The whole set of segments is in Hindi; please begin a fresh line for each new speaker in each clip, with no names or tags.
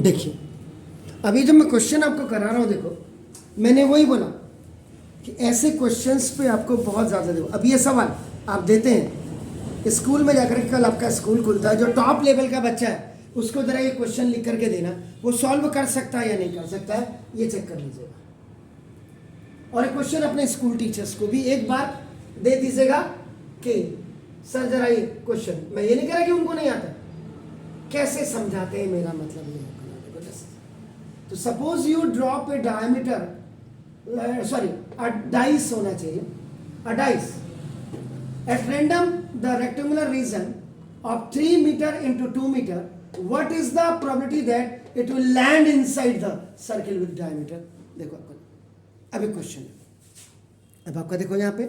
देखिए अभी जब मैं क्वेश्चन आपको करा रहा हूँ, देखो मैंने वही बोला कि ऐसे क्वेश्चंस पे आपको बहुत ज़्यादा देखो। अब ये सवाल आप देते हैं स्कूल में जाकर के, कल आपका स्कूल खुलता है, जो टॉप लेवल का बच्चा है उसको ज़रा ये क्वेश्चन लिख करके देना, वो सॉल्व कर सकता है या नहीं कर सकता है, ये चेक कर लीजिएगा। और एक क्वेश्चन अपने स्कूल टीचर्स को भी एक बार दे दीजिएगा कि सर जरा ये क्वेश्चन, मैं ये नहीं कह रहा कि उनको नहीं आता, कैसे समझाते हैं, मेरा मतलब ये है। तो suppose you drop a diameter, sorry dice होना चाहिए, a dice at random the rectangular region of 3 metre into 2 metre, what is the probability that it will land inside the circle with diameter. देखो आपका अभी क्वेश्चन है, अब आपका देखो यहाँ पे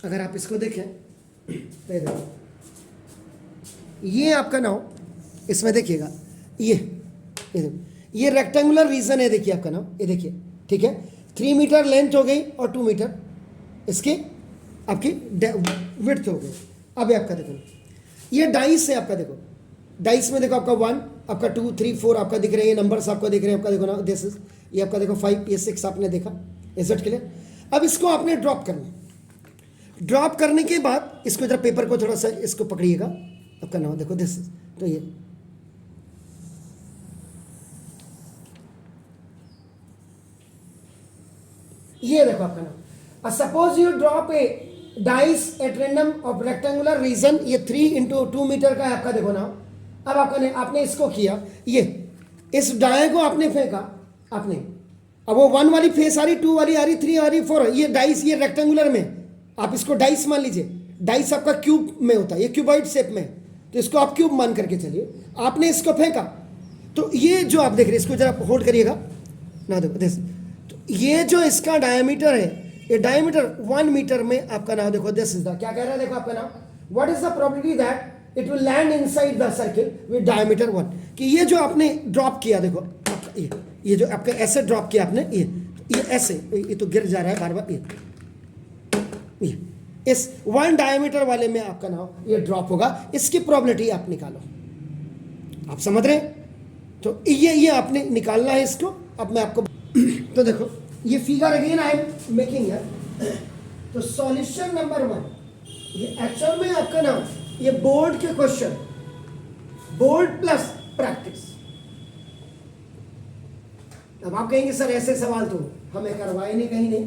अगर आप इसको देखें तो ये देखो, ये आपका नाउ इसमें देखिएगा, ये देखो ये रेक्टेंगुलर रीजन है, देखिए आपका नाम, ये देखिए ठीक है, 3 मीटर लेंथ हो गई और 2 मीटर इसकी आपकी विड्थ हो गई। अब आपका देखो ये डाइस है आपका, देखो डाइस में देखो आपका 1, आपका 2, 3, 4 आपका दिख रहे हैं, ये नंबर्स आपको दिख रहे हैं आपका, देखो ना दिस इज, ये आपका देखो 5, ये 6 आपने देखा, इज इट क्लियर। अब इसको आपने ड्रॉप करना, ड्रॉप करने के बाद इसको जरा पेपर को थोड़ा सा इसको पकड़िएगा, आपका नाम देखो दिस इज, तो ये देखो आपका नाम, suppose you drop A dice at random of rectangular reason, ये 3 इंटू 2 मीटर का है आपका, देखो ना। अब आपने इसको किया, ये इस डाई को आपने फेंका आपने, अब वो 1 वाली फेस आ रही, 2 वाली आ रही, 3 आ रही, 4, ये डाइस, ये रेक्टेंगुलर में आप इसको डाइस मान लीजिए, डाइस आपका क्यूब में होता है, ये क्यूबॉइड शेप में, तो इसको आप क्यूब मान करके चलिए, आपने इसको फेंका, तो ये जो आप देख रहे हैं, इसको जरा होल्ड करिएगा ना, देखो दिस, ये जो इसका डायमीटर है, ये डायमीटर 1 मीटर में आपका नाम देखो दिस इज द, क्या कह रहा है देखो आपका नाम, what is the probability that it will land inside the circle with diameter 1, कि ये जो आपने ड्रॉप किया, देखो ये जो आपका ऐसे ड्रॉप किया आपने, ये ऐसे, ये तो गिर जा रहा है बार बार, ये इस 1 डायमीटर वाले में आपका नाम ये ड्रॉप होगा, इसकी प्रोबेबिलिटी आप निकालो, आप समझ रहे हैं। तो ये आपने निकालना है इसको। अब मैं आपको तो देखो ये figure again I am making है, तो सॉल्यूशन नंबर 1, ये एक्चुअल में आपका नाम, ये बोर्ड के क्वेश्चन, बोर्ड प्लस प्रैक्टिस। अब आप कहेंगे सर ऐसे सवाल तो हमें करवाए नहीं, कहीं नहीं,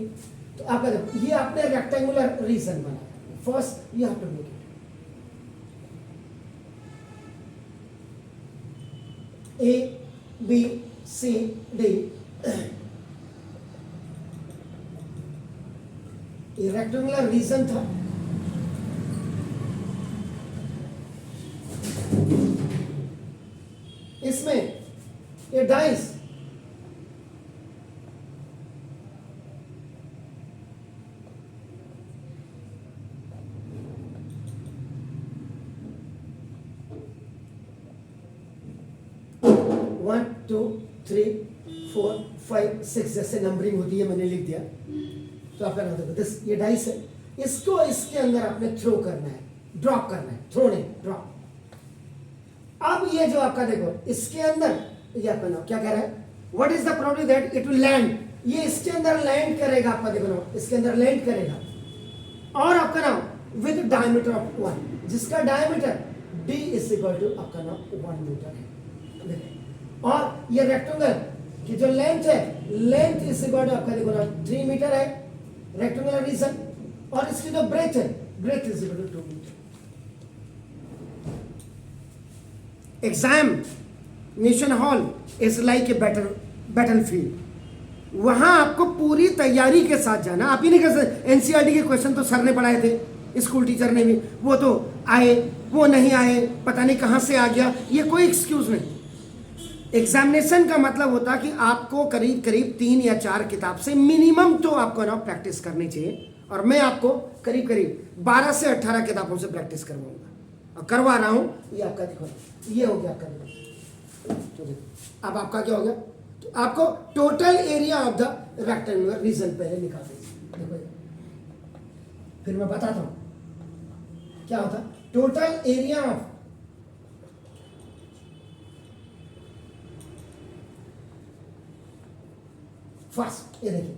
तो आपका देखो ये आपने रेक्टेंगुलर रीजन बनाया, first you have to make it A B C D, ये रेक्टेंगुलर रीजन था, इसमें ये डाइस, वन 2 3 4 5 6 जैसे नंबरिंग होती है, मैंने लिख दिया, तो आपका नाम देखो दिस, ये डाइस है, इसको इसके अंदर आपने थ्रो करना है, ड्रॉप करना है, थ्रो नहीं ड्रॉप। अब ये जो आपका देखो इसके अंदर, ये आपका नाम क्या कह रहा है, what is the probability that it will land, ये इसके अंदर लैंड करेगा, आपका देखो नाम इसके अंदर लैंड करेगा, और आपका नाम विद डायमीटर ऑफ 1, जिसका diameter d is equal to आपका नाम 1 मीटर है, और ये रेक्टेंगुलर की जो लेंथ है, लेंथ इज इक्वल टू आपका देखो ना 3 मीटर है रेक्टेंगुलर रीजन, और इसकी जो ब्रेथ है, breadth is equal to 2 metre. Examination hall is like a battlefield, वहां आपको पूरी तैयारी के साथ जाना, आप ही नहीं कर सकते एनसीईआरटी के क्वेश्चन तो सर ने पढ़ाए थे, स्कूल टीचर ने भी, वो तो आए, वो नहीं आए, पता नहीं कहां से आ गया, ये कोई एक्सक्यूज नहीं। एग्जामिनेशन का मतलब होता कि आपको करीब करीब 3 या 4 किताब से मिनिमम तो आपको ना प्रैक्टिस करनी चाहिए, और मैं आपको करीब करीब 12 से 18 किताबों से प्रैक्टिस करवाऊंगा और करवा रहा हूं। ये आपका देखो, ये हो गया आपका, तो देखो अब आपका क्या हो गया, तो आपको total area of the rectangular reason पहले निकाल दीजिए, देखो फिर मैं बताता हूं क्या होता, टोटल एरिया ऑफ फास्ट, ये देखिए,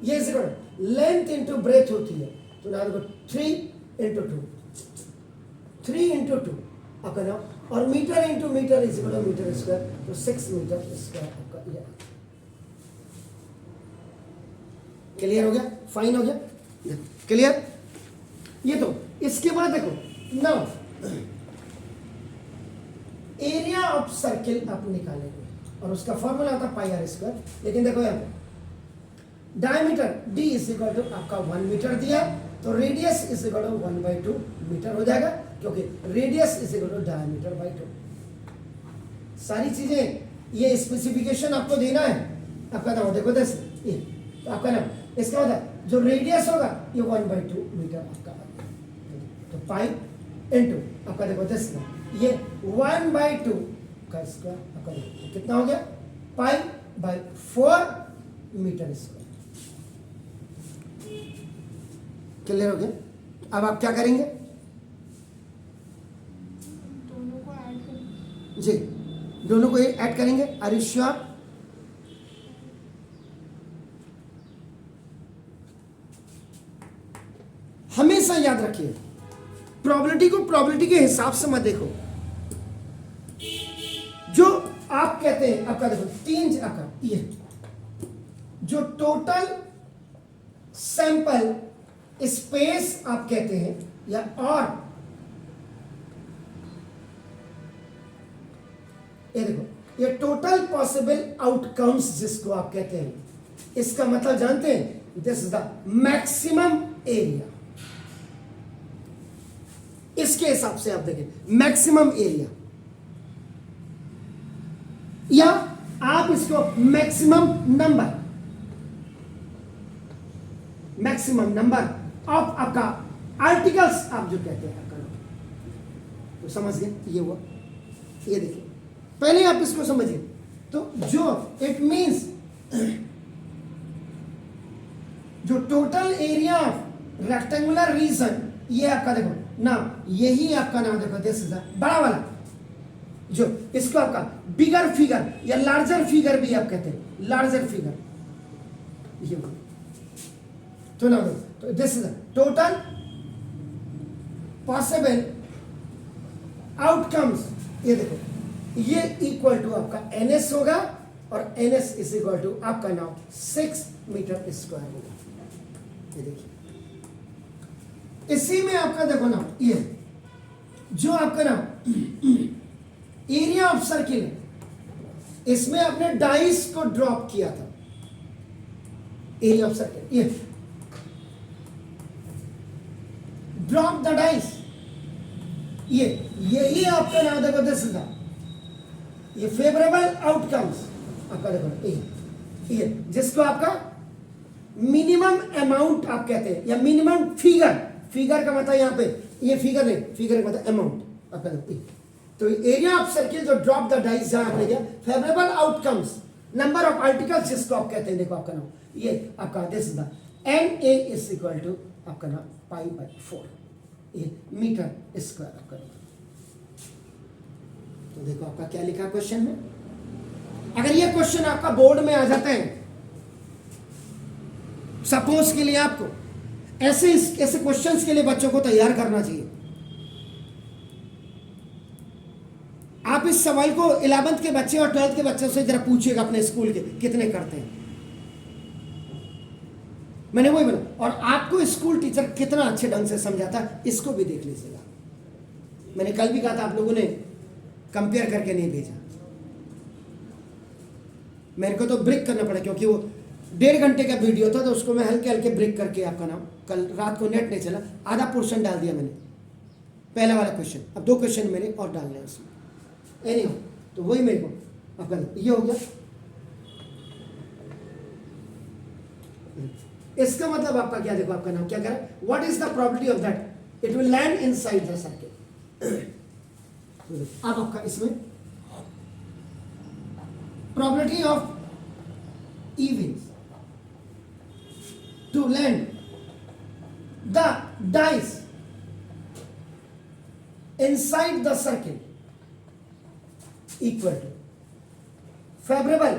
ये is equal length into breadth होती है, तो ना देखो 3 into 2 आपका नाम, और metre into metre is equal metre square, तो 6 मीटर स्क्वायर आपका ये। क्लियर हो गया, फाइन हो गया, क्लियर। ये तो इसके बाद देखो नाउ एरिया ऑफ सर्किल आप निकालेंगे, और उसका फॉर्मूला होता है पाई आर स्क्वायर। लेकिन देखो यहाँ पे diameter D is equal to आपका 1 मीटर दिया, तो radius is equal to 1/2 metre हो जाएगा, क्योंकि radius is equal to diameter by 2। सारी चीजें ये स्पेसिफिकेशन आपको देना है। आपका नाम देखो दस, ये तो आपका नाम इसका मतलब जो रेडियस होगा ये 1/2 मीटर आपका, तो पाई इंटू आपका देखो दस ना, ये 1/2 का स्क्वायर आपका तो कितना हो गया, pi by 4 metre square. Clear हो गया। अब आप क्या करेंगे,
दोनों को ऐड करें।
जी दोनों को ऐड करेंगे। Are you sure? हमेशा याद रखिए, प्रोबेबिलिटी को प्रोबेबिलिटी के हिसाब से मत देखो। जो आप कहते हैं आपका देखो 3 आपका ये जो टोटल सैंपल स्पेस आप कहते हैं, या और ये देखो ये टोटल पॉसिबल आउटकम्स जिसको आप कहते हैं, इसका मतलब जानते हैं, this is the maximum area. इसके हिसाब से आप देखें मैक्सिमम एरिया, या आप इसको मैक्सिमम नंबर ऑफ आपका आर्टिकल्स आप जो कहते हैं आपका, तो समझ गए ये हुआ। ये देखिए पहले आप इसको समझिए, तो जो इट मींस जो total area of rectangular reason, ये आपका देखो ना, यही आपका नाम देखो दिस इज बड़ा वाला, जो इसको आपका बिगर फिगर या लार्जर फिगर भी आप कहते हैं, लार्जर फिगर ये, तो ना तो this is total possible outcomes. ये देखो ये इक्वल टू आपका NS होगा, और NS इज इक्वल टू आपका नाम 6 मीटर स्क्वायर होगा। ये देखिए इसी में आपका देखो ना, ये जो आपका नाम एरिया ऑफ सर्किल है, इसमें आपने डाइस को ड्रॉप किया था, एरिया ऑफ सर्किल, ये ड्रॉप द डाइस, यही आपका नाम देखो दिस इज ये फेवरेबल आउटकम्स आपका देखो, ये जिसको आपका मिनिमम अमाउंट आप कहते हैं, या मिनिमम फिगर का मतलब यहां पे ये फिगर नहीं, फिगर का मतलब अमाउंट आपका देखो। तो एरिया ऑफ सर्किल जो ड्रॉप द डाइस जहां आपने किया, favourable outcomes, number of articles जिसको आप कहते हैं, देखो आपका नाम ये आपका this is the NA is equal to आपका नाम पाई बाई 4 ये मीटर स्क्वायर आपका नाम। तो देखो आपका क्या लिखा क्वेश्चन में। अगर ये क्वेश्चन आपका बोर्ड में आ जाते हैं, सपोज के लिए आपको ऐसे क्वेश्चंस के लिए बच्चों को तैयार करना चाहिए। आप इस सवाल को 11th के बच्चे और 12th के बच्चों से जरा पूछिएगा अपने स्कूल के कितने करते हैं। मैंने वही बोला, और आपको स्कूल टीचर कितना अच्छे ढंग से समझाता है इसको भी देख लीजिएगा। मैंने कल भी कहा था आप लोगों ने कंपेयर करके नहीं भेजा, मेरे को तो ब्रेक करना पड़ा, क्योंकि वो 1.5 घंटे का वीडियो था, तो उसको मैं हल्के हल्के ब्रेक करके आपका नाम, कल रात को नेट नहीं चला, आधा पोर्शन डाल दिया मैंने, पहला वाला क्वेश्चन। अब 2 क्वेश्चन मैंने और डालने हैं उसमें, एनी तो वही मेरे को आपका ये हो गया। इसका मतलब आपका क्या, देखो आपका नाम क्या कह रहा है, what is the probability of that it will land inside the circle. अब आपका इसमें probability of events to land the dice inside the circle equal to favourable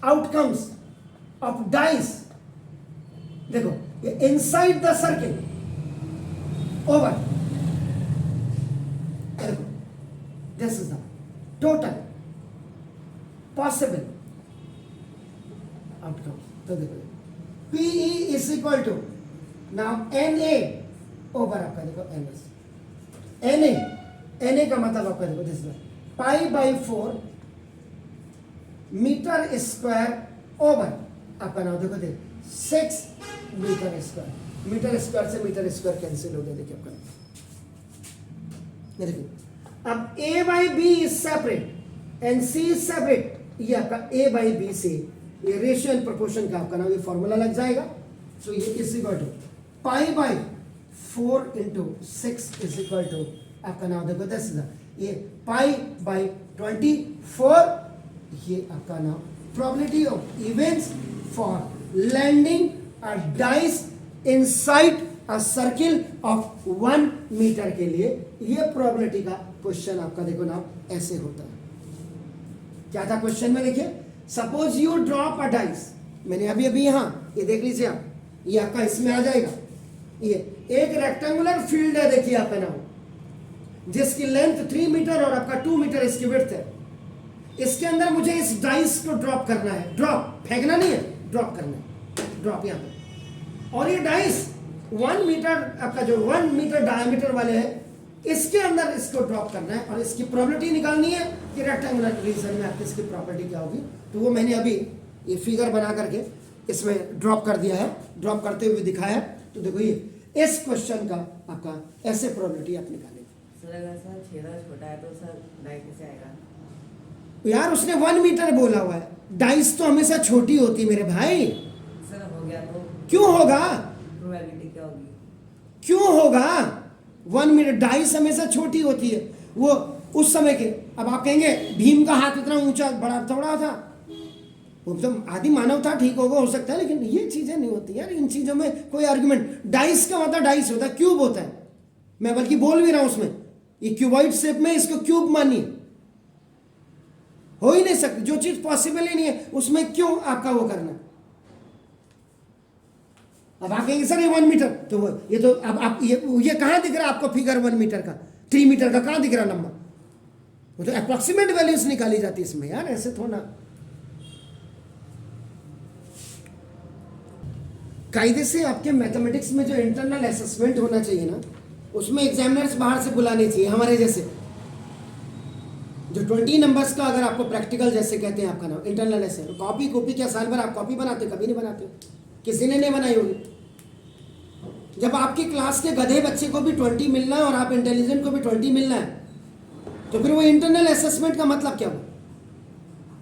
outcomes of dice, देखो ये इनसाइड द सर्किल ओवर, देखो this is the total possible outcomes. तो देखो PE is equal to now NA over आपका देखो NS, NA का मतलब आपका देखो this pi by 4 metre square over आपका नाम देखो 6 मीटर स्क्वायर, मीटर स्क्वायर से मीटर स्क्वायर कैंसिल हो गया, देखिए आपका ये देखिए। अब A by B is separate and C is separate, ये आपका A बाई बी से ये रेशियो एंड प्रोपोर्शन का आपका नाम ये फॉर्मूला लग जाएगा। सो ये is equal to pi by 4 into 6 is equal to आपका नाम देखो 10, ये पाई बाई 24, ये आपका नाम probability of events for landing a dice inside a circle of 1 metre के लिए, ये प्रोबेबिलिटी का क्वेश्चन आपका देखो नाम ऐसे होता है। क्या था क्वेश्चन में, देखिए suppose you drop a dice, मैंने अभी अभी यहां ये देख लीजिए आप, ये आपका इसमें आ जाएगा, ये एक रेक्टेंगुलर फील्ड है देखिए आपका नाम, जिसकी लेंथ 3 मीटर और आपका 2 मीटर इसकी विड्थ है। इसके अंदर मुझे इस डाइस को ड्रॉप करना है, ड्रॉप फेंकना नहीं है, ड्रॉप करना है, ड्रॉप यहां पे। और ये डाइस 1 मीटर आपका जो 1 मीटर डायमीटर वाले है, इसके अंदर इसको ड्रॉप करना है और इसकी प्रोबेबिलिटी निकालनी है कि रेक्टेंगुलर रीजन में आपकी इसकी प्रॉपर्टी क्या होगी। तो वो मैंने अभी ये फिगर बना करके इसमें ड्रॉप कर दिया है, ड्रॉप करते हुए दिखाया है। तो देखो ये इस क्वेश्चन का आपका ऐसे प्रोबेबिलिटी आप निकालेंगे।
सर अगर सर छेदा छोटा है तो सर डाइस कैसे आएगा?
यार उसने 1 मीटर बोला हुआ है, डाइस तो हमेशा छोटी होती मेरे भाई।
सर हो गया तो
क्यों होगा,
प्रोबेबिलिटी क्या होगी?
क्यों होगा? 1 मीटर डाइस हमेशा छोटी होती है। वो उस समय के, अब आप कहेंगे भीम का हाथ इतना ऊंचा बड़ा थोड़ा था, वो तो आदि मानव था, ठीक होगा, हो सकता है, लेकिन ये चीजें नहीं होती यार, इन चीजों में कोई आर्गुमेंट। डाइस का मतलब डाइस होता है, क्यूब होता है, मैं बल्कि बोल भी रहा हूं उसमें, ये क्यूबॉइड शेप में, इसको क्यूब मानिए, हो ही नहीं सकती, जो चीज पॉसिबल ही नहीं है उसमें क्यों आपका वो करना। अब आप कहेंगे सर ये 1 मीटर, तो वो ये तो अब आप ये कहां दिख रहा है आपको फिगर 1 मीटर का, 3 मीटर का कहां दिख रहा नंबर? वो तो अप्रोक्सीमेट वैल्यूज निकाली जाती है इसमें यार, ऐसे थोड़ा। कायदे से आपके मैथमेटिक्स में जो इंटरनल असेसमेंट होना चाहिए ना, उसमें एग्जामिनर्स बाहर से बुलाने चाहिए हमारे जैसे, जो 20 नंबर्स का अगर आपको प्रैक्टिकल जैसे कहते हैं आपका नाम इंटरनल असेसमेंट। कॉपी क्या साल भर आप कॉपी बनाते? कभी नहीं बनाते, किसी ने नहीं बनाई होगी। जब आपकी क्लास के गधे बच्चे को भी 20 मिलना है और आप इंटेलिजेंट को भी 20 मिलना है, तो फिर वो इंटरनल असेसमेंट का मतलब क्या हुआ?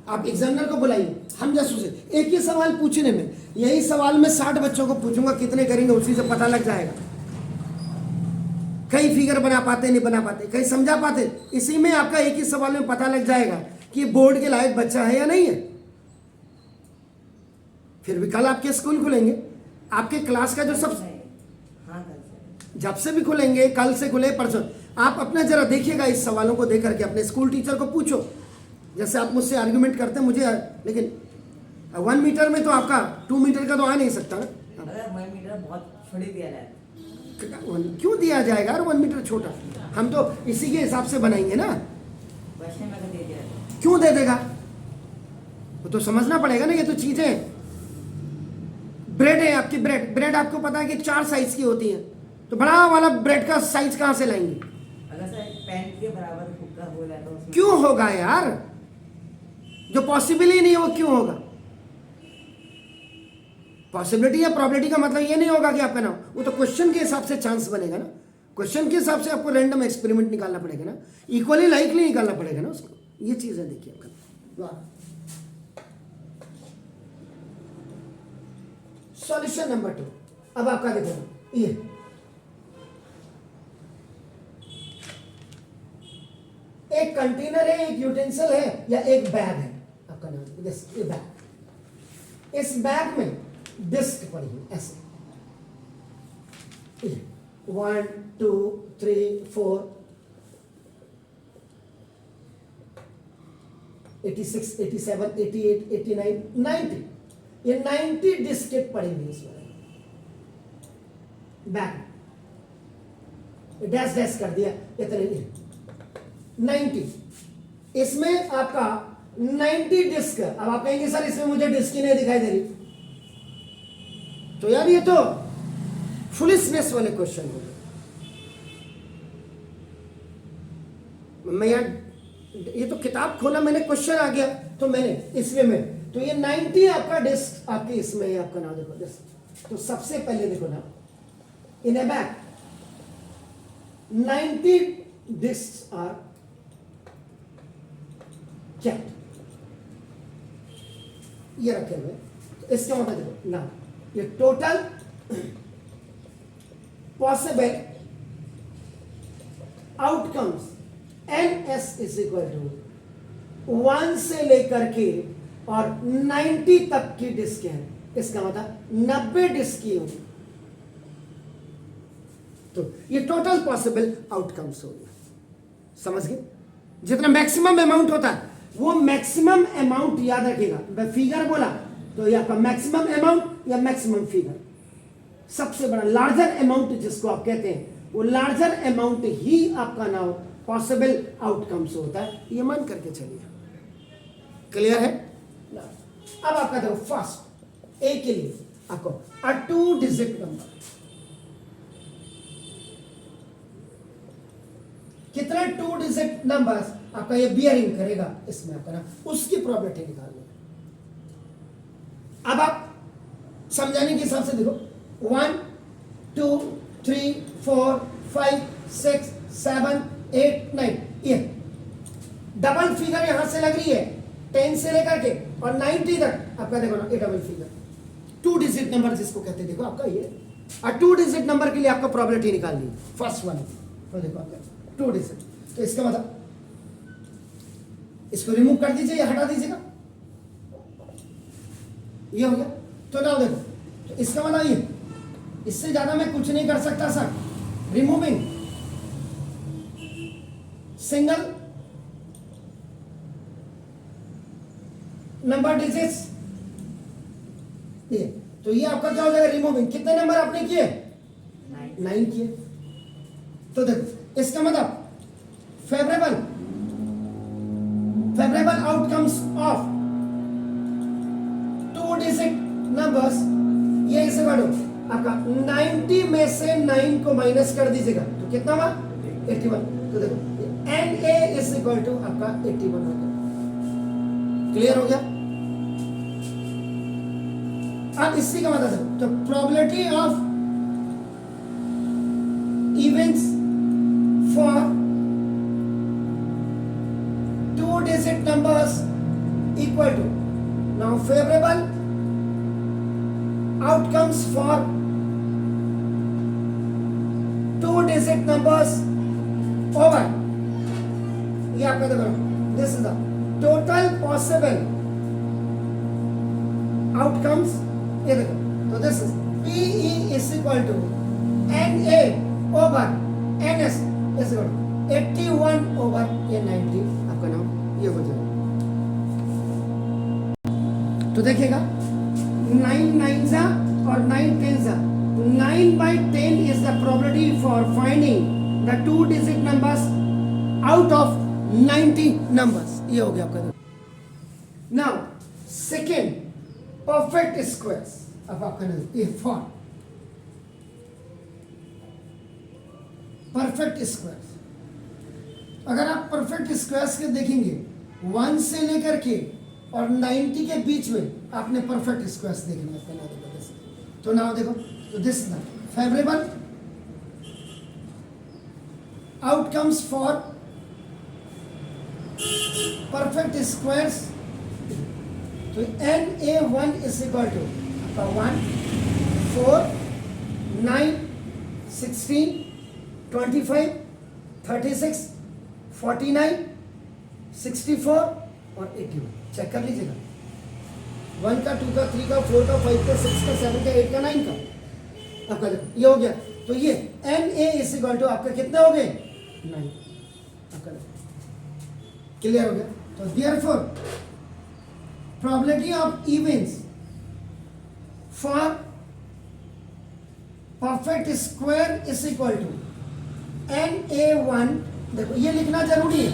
आप एग्जामिनर को बुलाइए, हम जैसों से एक ही सवाल पूछने में, यही सवाल में 60 बच्चों को पूछूंगा, कितने करेंगे उसी से पता लग जाएगा। कई फिगर बना पाते नहीं बना पाते, कई समझा पाते, इसी में आपका एक ही सवाल में पता लग जाएगा कि बोर्ड के लायक बच्चा है या नहीं है। फिर भी कल आपके स्कूल खुलेंगे, आपके क्लास का जो सब
हाँ सर
जब से भी खुलेंगे, कल से खुले परसों, आप अपना जरा देखिएगा, इस सवालों को देख करके अपने स्कूल टीचर को पूछो। जैसे आप मुझसे आर्गुमेंट करते हैं मुझे, लेकिन 1 मीटर में तो आपका 2 मीटर का तो आ नहीं सकता ना।
अगर 1 मीटर बहुत छोटी दिया जाए
क्यों दिया जाएगा यार 1 मीटर छोटा? हम तो इसी के हिसाब से बनाएंगे ना।
क्वेश्चन में अगर दे दिया जाए
क्यों दे देगा? वो तो समझना पड़ेगा ना, ये तो चीजें। ब्रेड है आपकी, ब्रेड आपको पता है कि 4 साइज की होती है, तो बड़ा वाला ब्रेड का साइज कहां से लाएंगे?
अगर सर एक पैंट के बराबर हुक्का हो जाए तो उसमें
क्यों होगा यार? जो पॉसिबल ही नहीं है वो क्यों होगा? पॉसिबिलिटी या प्रोबेबिलिटी का मतलब ये नहीं होगा कि आपका नाम, वो तो क्वेश्चन के हिसाब से चांस बनेगा ना, क्वेश्चन के हिसाब से आपको रैंडम एक्सपेरिमेंट निकालना पड़ेगा ना, इक्वली लाइकली निकालना पड़ेगा ना उसको। ये चीजें देखिए आपका। वाह, सॉल्यूशन नंबर 2। अब आपका देखो, ये एक कंटेनर है, एक यूटेंसिल है, या एक बैग है आपका नाम, ये बैग। इस बैग में डिस्क पड़ी है ऐसे, 1 2 3 4, 86, 87, 88, 89, 90, ये 90 डिस्केट पड़ेंगे इसमें बैक, डैश डैश कर दिया इतने 90, इसमें आपका 90 डिस्क। अब आप कहेंगे सर इसमें मुझे डिस्क ही नहीं दिखाई दे रही, तो यार ये तो फुलिशनेस वाले क्वेश्चन हो गए। मैं यार ये तो किताब खोला मैंने, क्वेश्चन आ गया तो मैंने इसमें में, तो ये 90 आपका डिस्क आपके इसमें है, आपका नाम देखो डिस्क। तो सबसे पहले देखो ना, इन ए बैक 90 डिस्क आर kept, ये रखे हुए। तो इसका मतलब देखो ना, ये total possible outcomes NS is equal to 1 से लेकर के और 90 तक की डिस्क है, इसका मतलब 90 डिस्क की होगी। तो ये टोटल पॉसिबल आउटकम्स हो गया, समझ गए? जितना मैक्सिमम अमाउंट होता है वो मैक्सिमम अमाउंट याद रखिएगा। मैं फिगर बोला तो ये आपका मैक्सिमम अमाउंट या मैक्सिमम फिगर, सबसे बड़ा लार्जर अमाउंट जिसको आप कहते हैं वो लार्जर अमाउंट ही आपका नाम पॉसिबल आउटकम्स होता है, ये मान करके चलिए। क्लियर है? अब आपका देखो फर्स्ट ए के लिए आपको अ 2 डिजिट नंबर, कितने 2 डिजिट नंबर्स आपका ये बियरिंग करेगा इसमें आपका ना, उसकी प्रॉबिलिटी निकालनी। अब आप समझाने के हिसाब से देखो 1 2 3 4 5 6 7 8 9, ये डबल फिगर यहां से लग रही है 10 से लेकर के और 90 तक आपका देखो ना, ये डबल फिगर 2 डिजिट नंबर जिसको कहते हैं, देखो आपका ये 2 डिजिट नंबर के लिए आपको प्रॉबिलिटी निकालनी है फर्स्ट वन। तो देखो आपका 2 डिजिट, तो इसका मतलब इसको रिमूव कर दीजिए या हटा दीजिएगा, ये हो गया। तो ना देखो, तो इसका मतलब ये, इससे ज्यादा मैं कुछ नहीं कर सकता sir. Removing single number digits, ये तो ये आपका क्या हो जाएगा रिमूविंग। कितने नंबर आपने किए? 9 किए। तो देखो इसका मतलब favourable outcomes of 2 digit numbers, ये इसे बढ़ो आपका 90 में से 9 को माइनस कर दीजिएगा तो कितना हुआ? 81। तो देखो NA इज इक्वल टू आपका 81 हो गया। क्लियर हो गया? अब इसी का मतलब तो probability of events for 2 digit numbers equal to, now favorable outcomes for 2 digit numbers over, ये आपका देखो, this is the total possible outcomes, ये देखो, तो this is PE is equal to NA over NS is equal to 81 over 90, आपका नाम ये हो जाएगा। तो देखिएगा 9 9 और 9 10 9/10 is the probability for finding the 2 digit numbers out of 90 numbers, ये हो गया आपका। Now second perfect squares, अब आपका ये for perfect squares, अगर आप परफेक्ट स्क्वायर्स के देखेंगे 1 से लेकर के और 90 के बीच में आपने परफेक्ट स्क्वायर्स देखने हैं पहला देखो। तो नाउ देखो, तो this is the favourable outcomes for perfect squares. तो NA1 इज इक्वल टू आपका 1 4 9 16 25 36 49 64 और 81। चेक कर लीजिएगा, 1 का 2 का 3 का 4 का 5 का 6 का 7 का 8 का 9 का आपका ये हो गया। तो ये NA इज इक्वल टू आपका कितने हो गए? 9 आपका। क्लियर हो गया? तो therefore probability of events for perfect square is equal to NA1, देखो ये लिखना जरूरी है,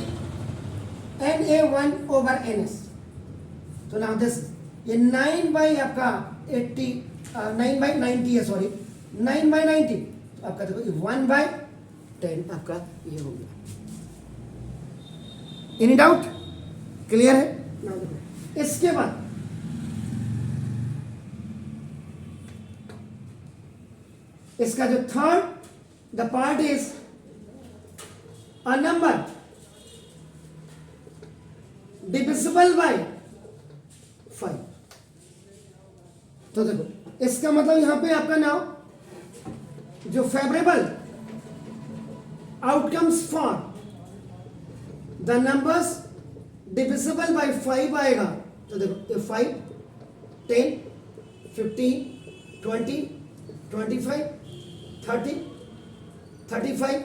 NA1/NS। तो नाउ दिस ये 9 आपका 80 9/90 है, सॉरी 9/90, तो आपका देखो 1/10 आपका ये हो गया। Any doubt? क्लियर है? नाउ देखो इसके बाद इसका जो third the part is a number divisible by 5। तो देखो इसका मतलब यहां पे आपका नाउ जो favourable outcomes for the numbers divisible by 5 आएगा। तो देखो ये 5, 10, 15, 20, 25, 30, 35,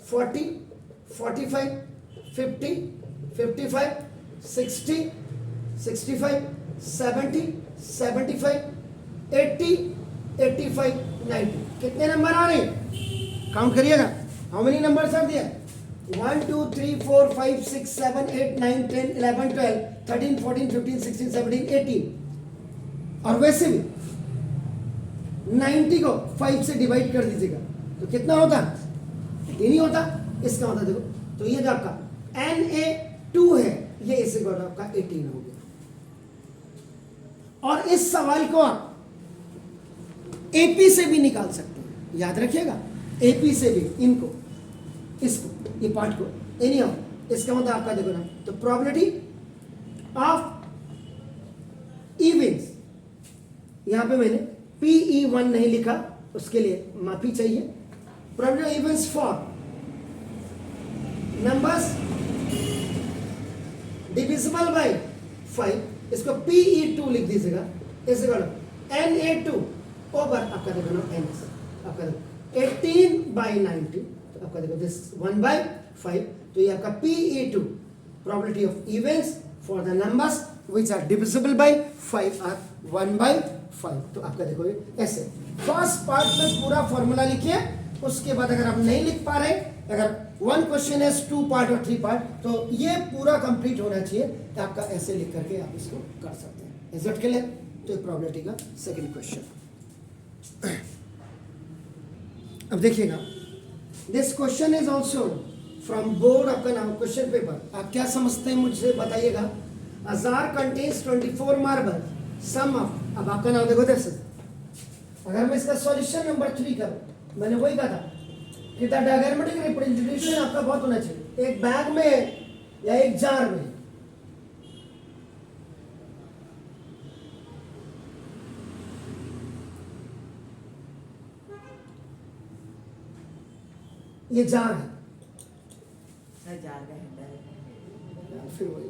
40, 45, 50, 55, 60, 65, 70, 75, 80, 85, 90। कितने नंबर आ रहे हैं? काउंट करिएगा। How many numbers are there? 1 2 3 4 5 6 7 8 9 10 11 12 13 14 15 16 17 18। और वैसे भी 90 को 5 से डिवाइड कर दीजिएगा तो कितना होता? 18 ही होता। इसका होता देखो, तो ये जो आपका NA2 है ये इस इक्वल आपका 18 हो गया। और इस सवाल को आप AP से भी निकाल सकते हैं, याद रखिएगा, AP से भी इनको, इसको, ये पार्ट को, एनी हाउ इसका मतलब आपका देखो ना, तो प्रोबेबिलिटी ऑफ इवेंट्स, यहां पे मैंने PE1 नहीं लिखा, उसके लिए माफी चाहिए। Probability of events for numbers divisible by 5, इसको PE2 लिख दीजिएगा। इसे करो NA2 ओवर आपका देखो ना NS, आपका देखो 18/90, तो आपका देखो दिस 1/5, तो ये आपका PE2 probability of events for the numbers which are divisible by 5 are 1/5। तो आपका देखो ये ऐसे फर्स्ट पार्ट में पूरा फॉर्मूला लिखिए। उसके बाद अगर आप नहीं लिख पा रहे, अगर वन क्वेश्चन है 2 पार्ट और 3 पार्ट, तो ये पूरा कंप्लीट होना चाहिए, तो आपका ऐसे लिख करके आप इसको कर सकते हैं। Is it clear? तो प्रोबेबिलिटी का सेकंड क्वेश्चन। अब देखिएगा, this question is also from board आपका नाम क्वेश्चन पेपर। आप क्या समझते हैं मुझे बताइएगा। A jar contains 24 marbles, sum of, अब आपका नाम देखो दर्शक, अगर मैं इसका सॉल्यूशन नंबर 3 करूं, मैंने वही कहा था कि द डायग्रामेटिक रिप्रेजेंटेशन आपका बहुत होना चाहिए, एक बैग में या एक जार में। ये जार है,
सर जार का हैंडल
फिर वही।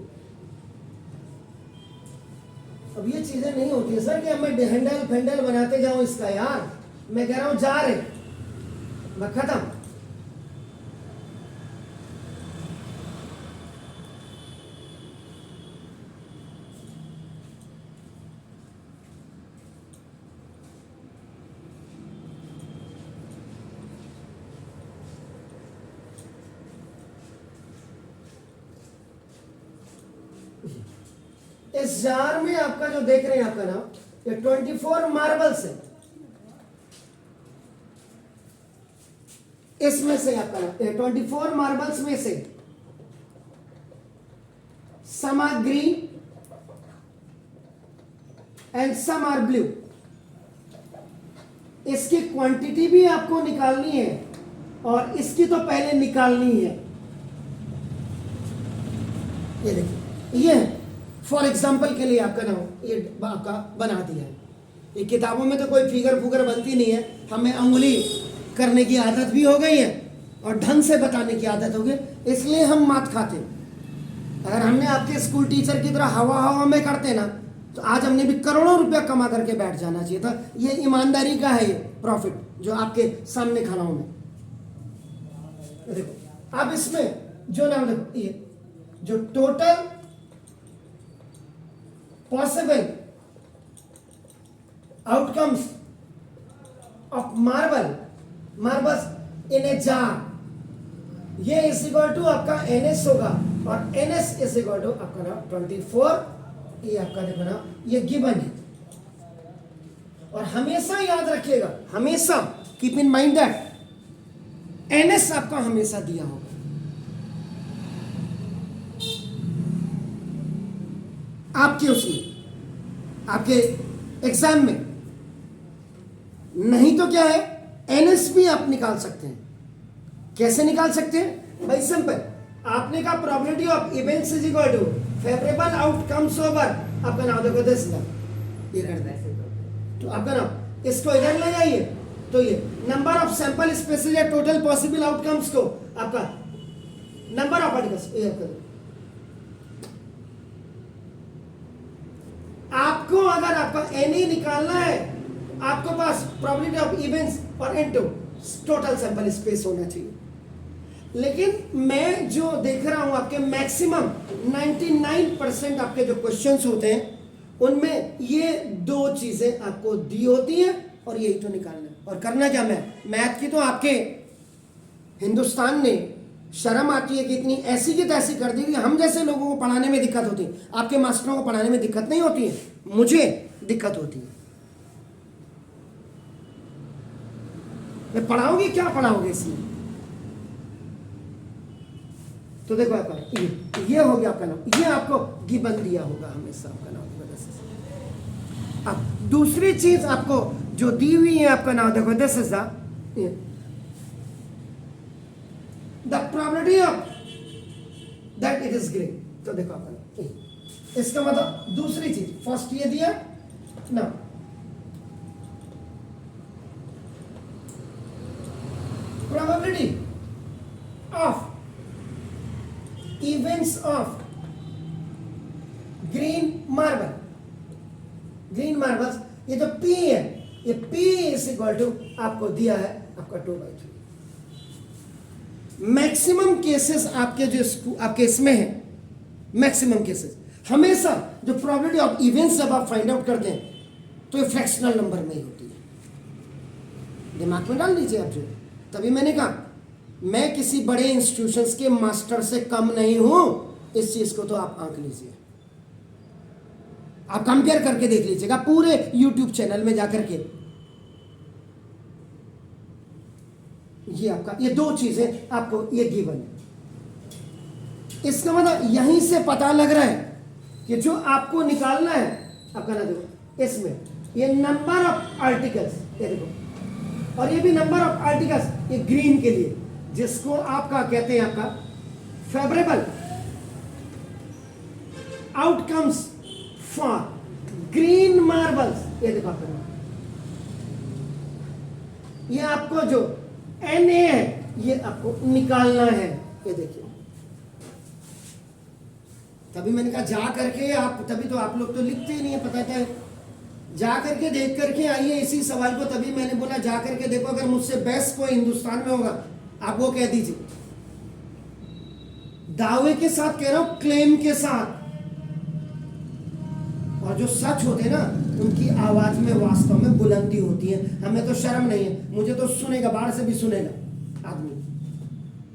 अब ये चीजें नहीं होती है सर कि मैं हैंडल फैंडल बनाते जाऊं इसका, यार मैं कह रहा हूं जार है, मैं खत्म। इस जार में आपका जो देख रहे हैं आपका नाम, ये 24 मार्बल्स है। इसमें से आपका नाम 24 मार्बल्स में से some are green and some are blue. इसकी क्वांटिटी भी आपको निकालनी है और इसकी तो पहले निकालनी है। ये देखिए, ये फॉर एग्जाम्पल के लिए आपका नाम ये आपका बना दिया है। ये किताबों में तो कोई फिगर फुगर बनती नहीं है, हमें उंगली करने की आदत भी हो गई है और ढंग से बताने की आदत हो गई, इसलिए हम मात खाते हैं। अगर हमने आपके स्कूल टीचर की तरह हवा हवा में करते ना, तो आज हमने भी करोड़ों रुपया कमा करके बैठ जाना चाहिए था। ये ईमानदारी का है, ये प्रॉफिट जो आपके सामने खड़ा हूं मैं। देखो अब इसमें जो नाम देखो, ये जो total possible outcomes of marbles in a jar, ये इज इक्वल टू आपका NS होगा और NS इज इक्वल टू आपका ना 24, ये आपका देखो ना ये गिवन है। और हमेशा याद रखिएगा, हमेशा keep in mind that NS आपका हमेशा दिया होगा। आपके उसमें आपके एग्जाम में, नहीं तो क्या है NS भी आप निकाल सकते हैं। कैसे निकाल सकते हैं भाई? सिंपल, आपने कहा probability of events is equal to favourable outcomes over आपका नाम देखो 10,000 इधर, तो आपका नाम इसको इधर ले जाइए, तो ये नंबर ऑफ सैंपल स्पेसिस या टोटल पॉसिबल आउटकम्स को आपका नंबर ऑफ आर्टिकल्स, ये आपका आपको अगर आपका NA निकालना है, आपको पास प्रोबेबिलिटी ऑफ इवेंट्स और इनटू टोटल सैंपल स्पेस होना चाहिए। लेकिन मैं जो देख रहा हूं आपके मैक्सिमम 99% आपके जो क्वेश्चंस होते हैं उनमें ये दो चीजें आपको दी होती हैं और यही तो निकालना है। और करना क्या, मैथ की तो आपके हिंदुस्तान ने शर्म आती है कि इतनी ऐसी की तैसी कर दी कि हम जैसे लोगों को पढ़ाने में दिक्कत होती है। आपके मास्टरों को पढ़ाने में दिक्कत नहीं होती है, मुझे दिक्कत होती है। मैं पढ़ाऊंगी, क्या पढ़ाओगे इसमें? तो देखो आपका ये हो गया आपका नाम, ये आपको गिवन दिया होगा हमेशा आपका नाम की वजह से। अब दूसरी चीज आपको जो दी हुई है आपका नाम देखो, this is the probability of that it is grey. तो देखो आपका नाम, इसका मतलब दूसरी चीज, फर्स्ट ये दिया ना, probability of events of green marbles, ये जो P है, ये P इज इक्वल टू आपको दिया है आपका 2/3। मैक्सिमम केसेस आपके जो आपके इसमें है, मैक्सिमम केसेस हमेशा जो प्रोबेबिलिटी ऑफ इवेंट्स जब आप फाइंड आउट करते हैं तो ये फ्रैक्शनल नंबर में ही होती है। दिमाग में डाल लीजिए आप जो, तभी मैंने कहा मैं किसी बड़े इंस्टीट्यूशंस के मास्टर से कम नहीं हूं। इस चीज को तो आप आंक लीजिए, आप कंपेयर करके देख लीजिएगा पूरे YouTube चैनल में जाकर के। ये आपका ये दो चीजें आपको ये गिवन है। इसका मतलब यहीं से पता लग रहा है कि जो आपको निकालना है आपका ना, देखो इसमें ये नंबर ऑफ आर्टिकल्स, ये देखो, और ये भी नंबर ऑफ आर्टिकल्स, ये ग्रीन के लिए जिसको आपका कहते हैं आपका favourable outcomes for green marbles. ये देखो आपका, ये आपको जो NA है ये आपको निकालना है। ये देखिए, तभी मैंने कहा जा करके आप, तभी तो आप लोग तो लिखते ही नहीं है, पता था, जा करके देख करके आइए इसी सवाल को। तभी मैंने बोला जा करके देखो, अगर मुझसे बेस्ट कोई हिंदुस्तान में होगा आप वो कह दीजिए। दावे के साथ कह रहा हूं, क्लेम के साथ। और जो सच होते हैं ना, उनकी आवाज में वास्तव में बुलंदी होती है। हमें तो शर्म नहीं है, मुझे तो सुनेगा, बाहर से भी सुनेगा आदमी।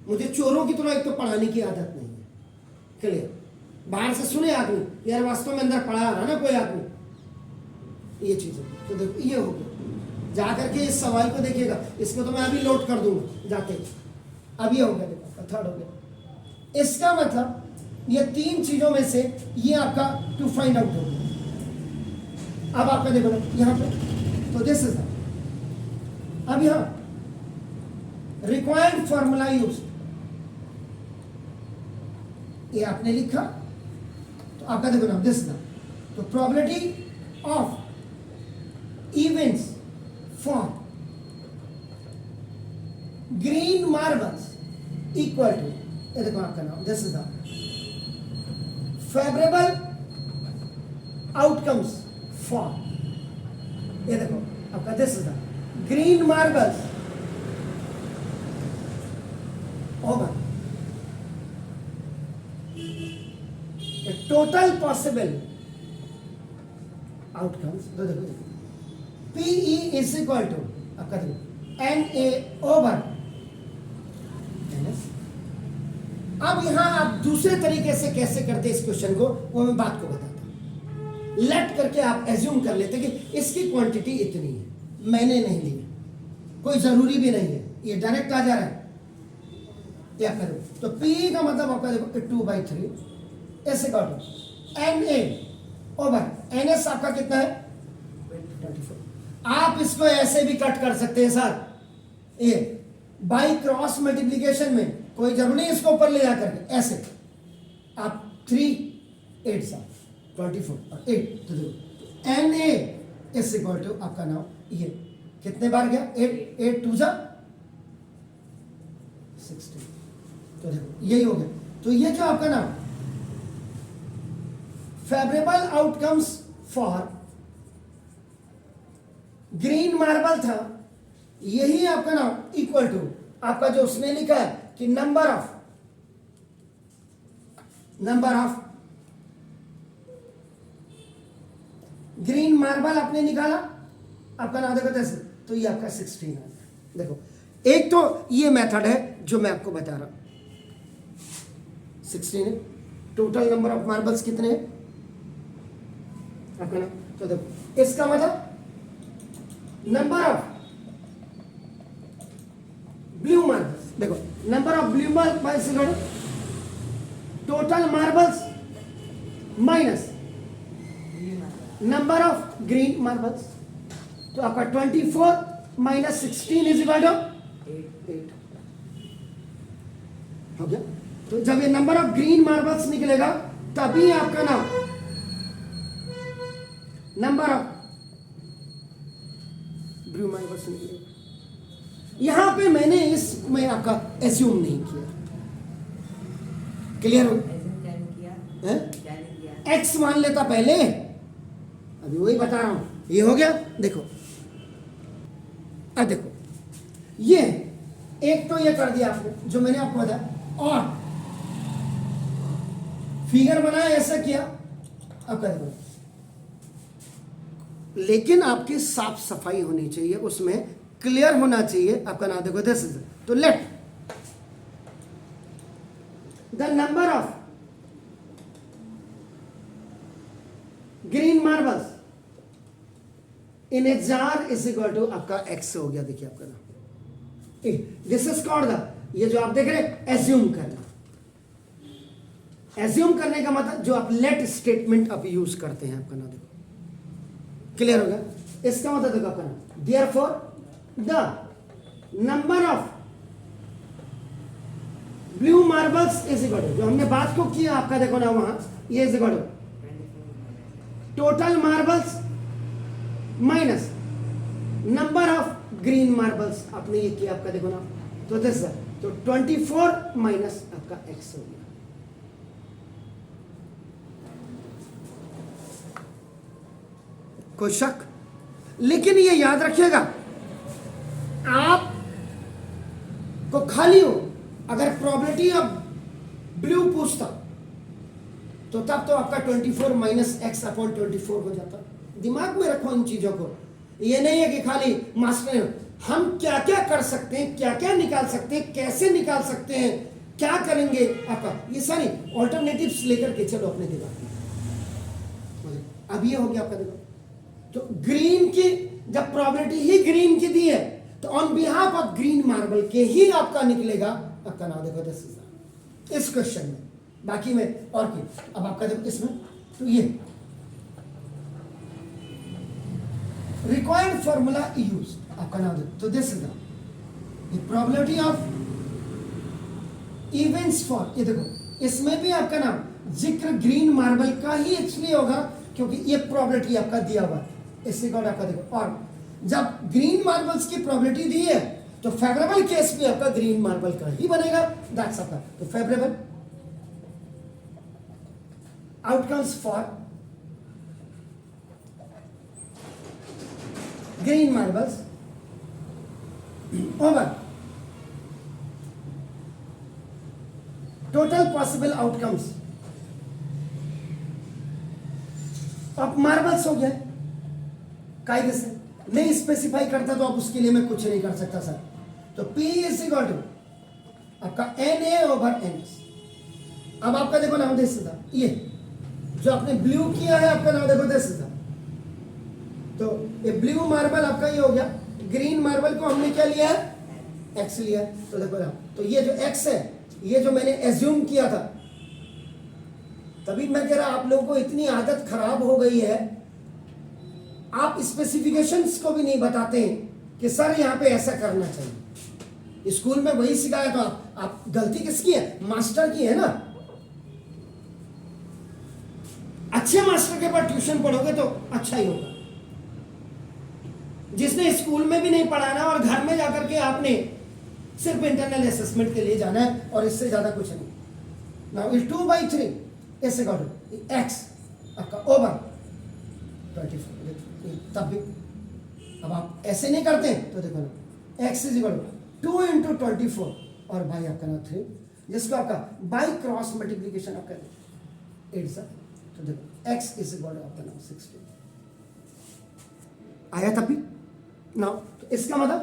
मुझे चोरों की तरह एक तो पढ़ाने की आदत नहीं है, क्लियर। बाहर से सुने आदमी, यार वास्तव में अंदर पढ़ा रहा ना कोई आदमी, ये चीज है। तो देखो ये हो गया, जा करके इस सवाल को देखिएगा, इसको तो मैं अभी लोड कर दूंगा जाके। अब ये हो गया, देखो थर्ड हो गया। इसका मतलब ये तीन चीजों में से ये आपका टू फाइंड आउट हो गया। अब आपका देखो यहां पे, तो दिस इज, अब यहां रिक्वायर्ड फॉर्मूला यूज, ये आपने लिखा, तो आपका देखो ना दिस ना, तो probability of events for green marbles equal to, ये देखो आपका नाम, this is the favourable outcomes for, ये देखो आपका this is the green marbles over total possible outcomes, तो देखो PE इज इक्वल टू आपका देखो NA ओवर NS। अब यहां आप दूसरे तरीके से कैसे करते इस क्वेश्चन को, वो मैं बात को बताता हूं। लेट करके आप एज्यूम कर लेते कि इसकी क्वांटिटी इतनी है, मैंने नहीं ली, कोई जरूरी भी नहीं है, ये डायरेक्ट आ जा रहा है, क्या करो तो PE का मतलब आपका देखो 2/3 ऐसे काटो NA ओवर NS आपका कितना है 24। आप इसको ऐसे भी कट कर सकते हैं सर, ये बाई क्रॉस मल्टीप्लीकेशन में कोई जरूरी नहीं इसको ऊपर ले जाकर के, ऐसे आप 3 8 7 24 और 8 तो देखो NA इज इक्वल टू आपका नाम ये कितने बार गया 8 8 2 जा 16, तो देखो यही हो गया। तो ये जो आपका नाम favourable outcomes for green marble था, यही आपका नाम इक्वल टू आपका जो उसने लिखा है कि नंबर ऑफ ग्रीन मार्बल आपने निकाला, आपका नाम देखो कैसे, तो ये आपका 16 है। देखो एक तो ये मेथड है जो मैं आपको बता रहा हूं, 16 है। टोटल नंबर ऑफ मार्बल्स कितने हैं आपका नाम, तो देखो इसका मतलब नंबर ऑफ ब्लू मार्बल्स, देखो number of blue marbles total marbles minus number of green marbles, तो आपका 24 माइनस 16 इज इक्वल टू 8 हो गया। तो जब ये नंबर ऑफ ग्रीन मार्बल्स निकलेगा तभी आपका नाम नंबर ऑफ ब्लू मार्बल्स निकलेगा। यहां पे मैंने इसमें आपका एज्यूम नहीं किया, क्लियर हो एक्स मान लेता पहले, अभी वही बता रहा हूं, ये हो गया। देखो अब देखो ये एक तो ये कर दिया आपने जो मैंने आपको बताया, और फिगर बनाया ऐसा किया अब कर दो, लेकिन आपकी साफ सफाई होनी चाहिए, उसमें क्लियर होना चाहिए आपका नाम। देखो दिस इज, तो let the number of green marbles in a jar is equal to आपका एक्स हो गया। देखिए आपका नाम दिस इज कॉल्ड द, ये जो आप देख रहे हैं एज्यूम करना, एज्यूम करने का मतलब जो आप लेट स्टेटमेंट आप यूज करते हैं आपका नाम। देखो क्लियर हो गया, इसका मतलब देखो आपका नाम therefore the number of blue marbles is equal to, जो हमने बात को किया आपका देखो ना वहां, ये is equal to total marbles minus number of green marbles, आपने ये किया आपका देखो ना, तो दिस तो 24 माइनस आपका एक्स हो गया। कोई शक, लेकिन ये याद रखिएगा आप को खाली हो, अगर प्रोबेबिलिटी ऑफ ब्लू पूछता तो तब तो आपका 24 माइनस एक्स अपॉन 24 हो जाता। दिमाग में रखो इन चीजों को, ये नहीं है कि खाली मास्टर, हम क्या क्या कर सकते हैं, क्या क्या निकाल सकते हैं, कैसे निकाल सकते हैं, क्या करेंगे आपका, ये सारी ऑल्टरनेटिव्स लेकर के चलो अपने दिमाग में। अब ये हो गया आपका देखो, तो ग्रीन की जब प्रोबेबिलिटी ही ग्रीन की दी है तो on behalf of green marble के ही आपका निकलेगा आपका नाम। देखो इस क्वेश्चन में, बाकी में और की अब आपका देखो इसमें, तो ये रिक्वायर्ड फॉर्मूला यूज आपका नाम देखो, तो this is the probability of events for, ये देखो इसमें भी आपका नाम जिक्र ग्रीन मार्बल का ही इसलिए होगा क्योंकि ये प्रोबेबिलिटी आपका दिया हुआ है, इससे कौन आपका देखो, और जब ग्रीन मार्बल्स की प्रोबेबिलिटी दी है तो फेवरेबल केस में आपका ग्रीन मार्बल का ही बनेगा, दैट्स आपका। तो favourable outcomes for green marbles over total possible outcomes of marbles हो गया, कायदे से नहीं स्पेसिफाई करता तो आप उसके लिए मैं कुछ नहीं कर सकता सर। तो P इज इक्वल टू आपका NA ओवर NS। अब आपका देखो नाम दे सीधा, ये जो आपने ब्लू किया है आपका नाम देखो दे सीधा। तो ये ब्लू मार्बल आपका ये हो गया, ग्रीन मार्बल को हमने क्या लिया है, एक्स लिया है। तो देखो ना, तो ये जो एक्स है ये जो मैंने एज्यूम किया था, तभी मैं कह रहा आप लोगों को इतनी आदत खराब हो गई है, आप स्पेसिफिकेशंस को भी नहीं बताते हैं कि सर यहाँ पे ऐसा करना चाहिए। स्कूल में वही सिखाया तो आप गलती किसकी है, मास्टर की है ना। अच्छे मास्टर के पास ट्यूशन पढ़ोगे तो अच्छा ही होगा। जिसने स्कूल में भी नहीं पढ़ाना और घर में जाकर के आपने सिर्फ इंटरनल असेसमेंट के लिए जाना है और इससे ज्यादा कुछ नहीं। नाउ इस 2/3 ऐसे काटो, एक्स आपका ओवर 24, तब भी अब आप ऐसे नहीं करते तो देखो ना, एक्स इज इक्वल 2 इंटू 24 और बाई आपका ना 3, जिसको आपका बाई क्रॉस मल्टीप्लीकेशन आप कहते हैं 8 सर। तो देखो एक्स इज इक्वल आपका नाम 16 आया तब भी ना। तो इसका मतलब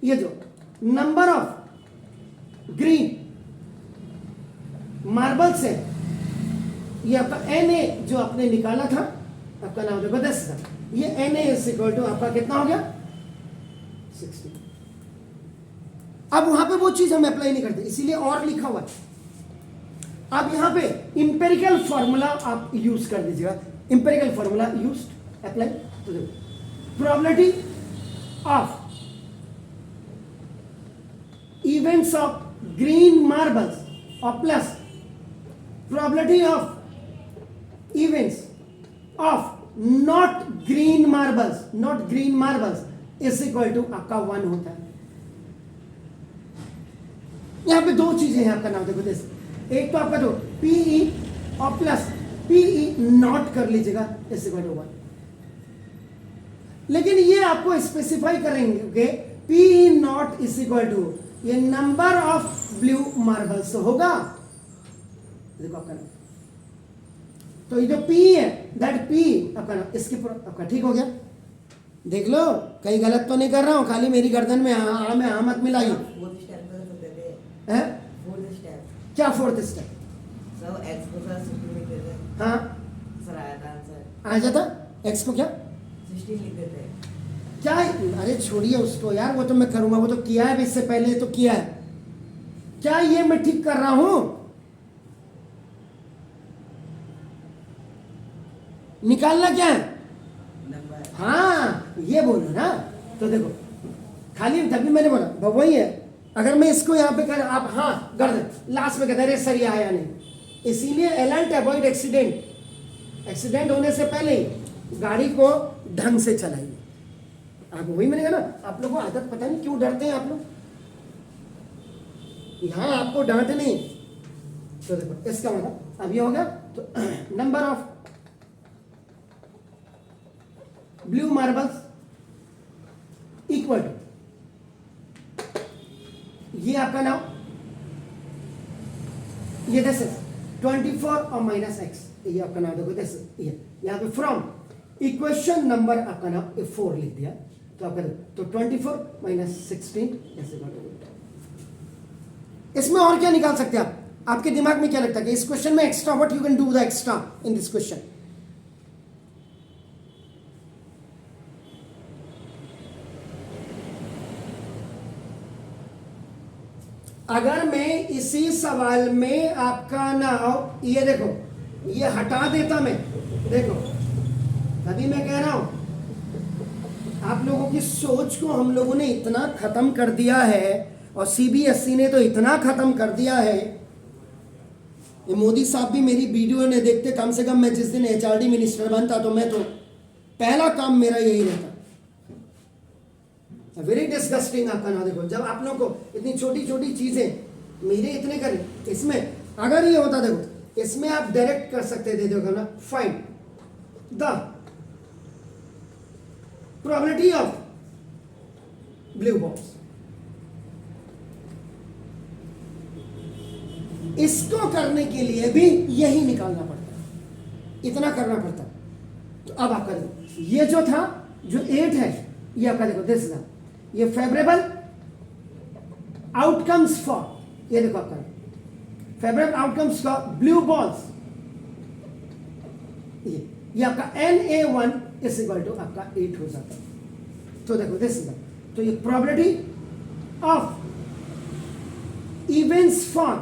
ये जो नंबर ऑफ ग्रीन मार्बल्स है ये आपका NA जो आपने निकाला था आपका नाम देखो 10 था, ये NA इज इक्वल टू आपका कितना हो गया 60। अब वहां पे वो चीज हम अप्लाई नहीं करते इसीलिए और लिखा हुआ है। अब यहां पे इंपेरिकल फॉर्मूला आप यूज कर दीजिएगा, इंपेरिकल फॉर्मूला यूज अप्लाई। तो देखो probability of events of green marbles or plus probability of events of not green marbles is equal to आपका 1 होता है। यहां पे दो चीजें हैं आपका नाम देखो जैसे, एक तो आपका जो PE और प्लस PE नॉट कर लीजिएगा इज इक्वल टू 1, लेकिन ये आपको स्पेसिफाई करेंगे PE not is equal to ये नंबर ऑफ ब्लू मार्बल्स होगा। देखो आपका नाम, तो ये जो P है दैट P आपका नाम इसके आपका ठीक हो गया। देख लो कहीं गलत तो नहीं कर रहा हूं, खाली मेरी गर्दन में आ मत मिलाइए।
फोर्थ स्टेप पे तो देते
हैं
फोर्थ स्टेप,
क्या फोर्थ स्टेप,
सब एक्स को सर 16 लिख देते हैं।
हाँ
सर आया था आंसर,
आ जाता एक्स को क्या
16 लिख देते हैं।
क्या है? अरे छोड़िए उसको यार, वो तो मैं करूंगा, वो तो किया है इससे पहले तो किया है। क्या ये मैं ठीक कर रहा हूं, निकालना क्या है
नंबर
हाँ ये बोलो ना। तो देखो खाली तभी मैंने बोला वही है, अगर मैं इसको यहाँ पे कर आप हाँ कर दे लास्ट में कहते अरे सर ये आया नहीं, इसीलिए अलर्ट अवॉइड एक्सीडेंट, एक्सीडेंट होने से पहले ही गाड़ी को ढंग से चलाइए। आप वही मैंने कहा ना, आप लोगों को आदत पता नहीं क्यों डरते हैं आप लोग, यहां आपको डांट नहीं। तो देखो इसका मतलब अब ये हो गया, तो number of blue marbles equal to ये आपका नाम ये दिस इज 24 और माइनस एक्स, ये आपका नाम देखो दिस ये यहां पे फ्रॉम इक्वेशन नंबर आपका नाम 4 लिख दिया। तो आपका तो 24 माइनस 16 ऐसे बात। इसमें और क्या निकाल सकते हैं आप, आपके दिमाग में क्या लगता है कि इस क्वेश्चन में extra what you can do the extra in this question. अगर मैं इसी सवाल में आपका नाम ये देखो ये हटा देता, मैं देखो तभी मैं कह रहा हूं आप लोगों की सोच को हम लोगों ने इतना खत्म कर दिया है और CBSE ने तो इतना खत्म कर दिया है। ये मोदी साहब भी मेरी वीडियो ने देखते, कम से कम मैं जिस दिन HRD मिनिस्टर बनता तो मैं तो पहला काम मेरा यही रहता। वेरी डिस्गस्टिंग आपका ना, देखो जब आप लोगों को इतनी छोटी छोटी चीजें मेरे इतने करें, इसमें अगर ये होता देखो इसमें आप डायरेक्ट कर सकते थे, देखो ना find the probability of blue box, इसको करने के लिए भी यही निकालना पड़ता है, इतना करना पड़ता है। तो अब आप करें, ये जो था जो 8 है ये आपका देखो दिस इज ये फेवरेबल आउटकम्स फॉर, ये देखो आपका favourable outcomes for blue balls, ये आपका Na1 इज इक्वल टू आपका 8 हो जाता है। तो देखो दिस इज तो ये probability of events for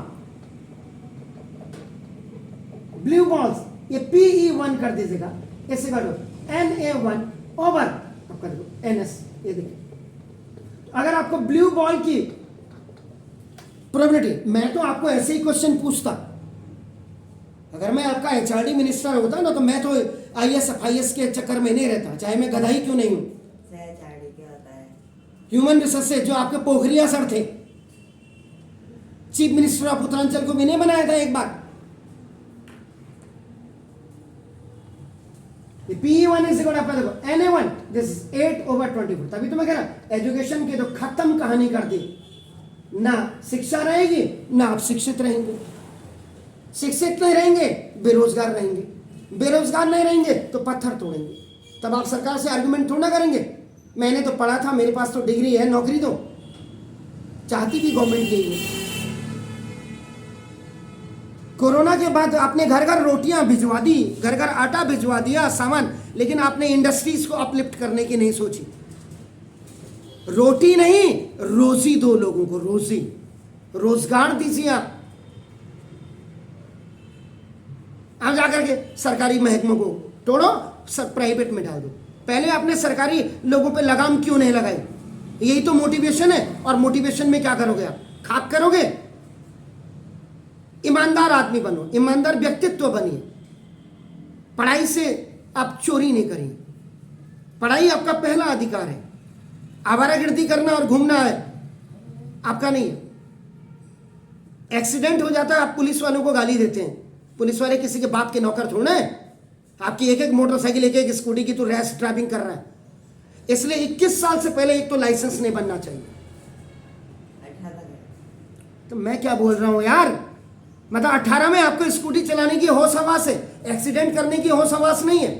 blue balls, ये Pe1 कर दीजिएगा इस इक्वल टू Na1 ओवर आपका देखो Ns, ये देखिए अगर आपको ब्लू बॉल की प्रोबेबिलिटी, मैं तो आपको ऐसे ही क्वेश्चन पूछता, अगर मैं आपका HRD मिनिस्टर होता ना तो मैं तो IS FIS के चक्कर में नहीं रहता, चाहे मैं गधा ही क्यों नहीं हूं।
HRD क्या होता है?
ह्यूमन रिसोर्सेज, जो आपके पोखरिया सर थे, चीफ मिनिस्टर ऑफ उत्तरांचल को भी नहीं बनाया था एक बार। Pe1 इज इक्वल आपका देखो Na1 दिस इज 8/24। तभी तो मैं कह रहा एजुकेशन की तो खत्म कहानी कर दी, ना शिक्षा रहेगी ना आप शिक्षित रहेंगे, शिक्षित नहीं रहेंगे बेरोजगार रहेंगे, बेरोजगार नहीं रहेंगे तो पत्थर तोड़ेंगे, तब आप सरकार से आर्गुमेंट थोड़ा करेंगे मैंने तो पढ़ा था, मेरे पास तो डिग्री है, नौकरी दो। चाहती भी गवर्नमेंट यही है। कोरोना के बाद आपने घर घर रोटियां भिजवा दी, घर घर आटा भिजवा दिया सामान, लेकिन आपने इंडस्ट्रीज को अपलिफ्ट करने की नहीं सोची। रोटी नहीं, रोजी दो लोगों को, रोजी, रोजगार दीजिए आप जाकर के सरकारी महकमों को तोड़ो, सब प्राइवेट में डाल दो। पहले आपने सरकारी लोगों पे लगाम क्यों नहीं लगाई? यही तो मोटिवेशन है। और मोटिवेशन में क्या करोगे आप? खाक करोगे। ईमानदार आदमी बनो, ईमानदार व्यक्तित्व बनिए। पढ़ाई से आप चोरी नहीं करिए, पढ़ाई आपका पहला अधिकार है। आवारागर्दी करना और घूमना है आपका नहीं है। एक्सीडेंट हो जाता है, आप पुलिस वालों को गाली देते हैं। पुलिस वाले किसी के बाप के नौकर थोड़ा है। आपकी एक एक मोटरसाइकिल, एक एक स्कूटी की तो रैश ड्राइविंग कर रहा है। इसलिए 21 साल से पहले एक तो लाइसेंस नहीं बनना चाहिए। तो मैं क्या बोल रहा हूं यार, मतलब 18 में आपको स्कूटी चलाने की होश हवास है, एक्सीडेंट करने की होश हवास नहीं है।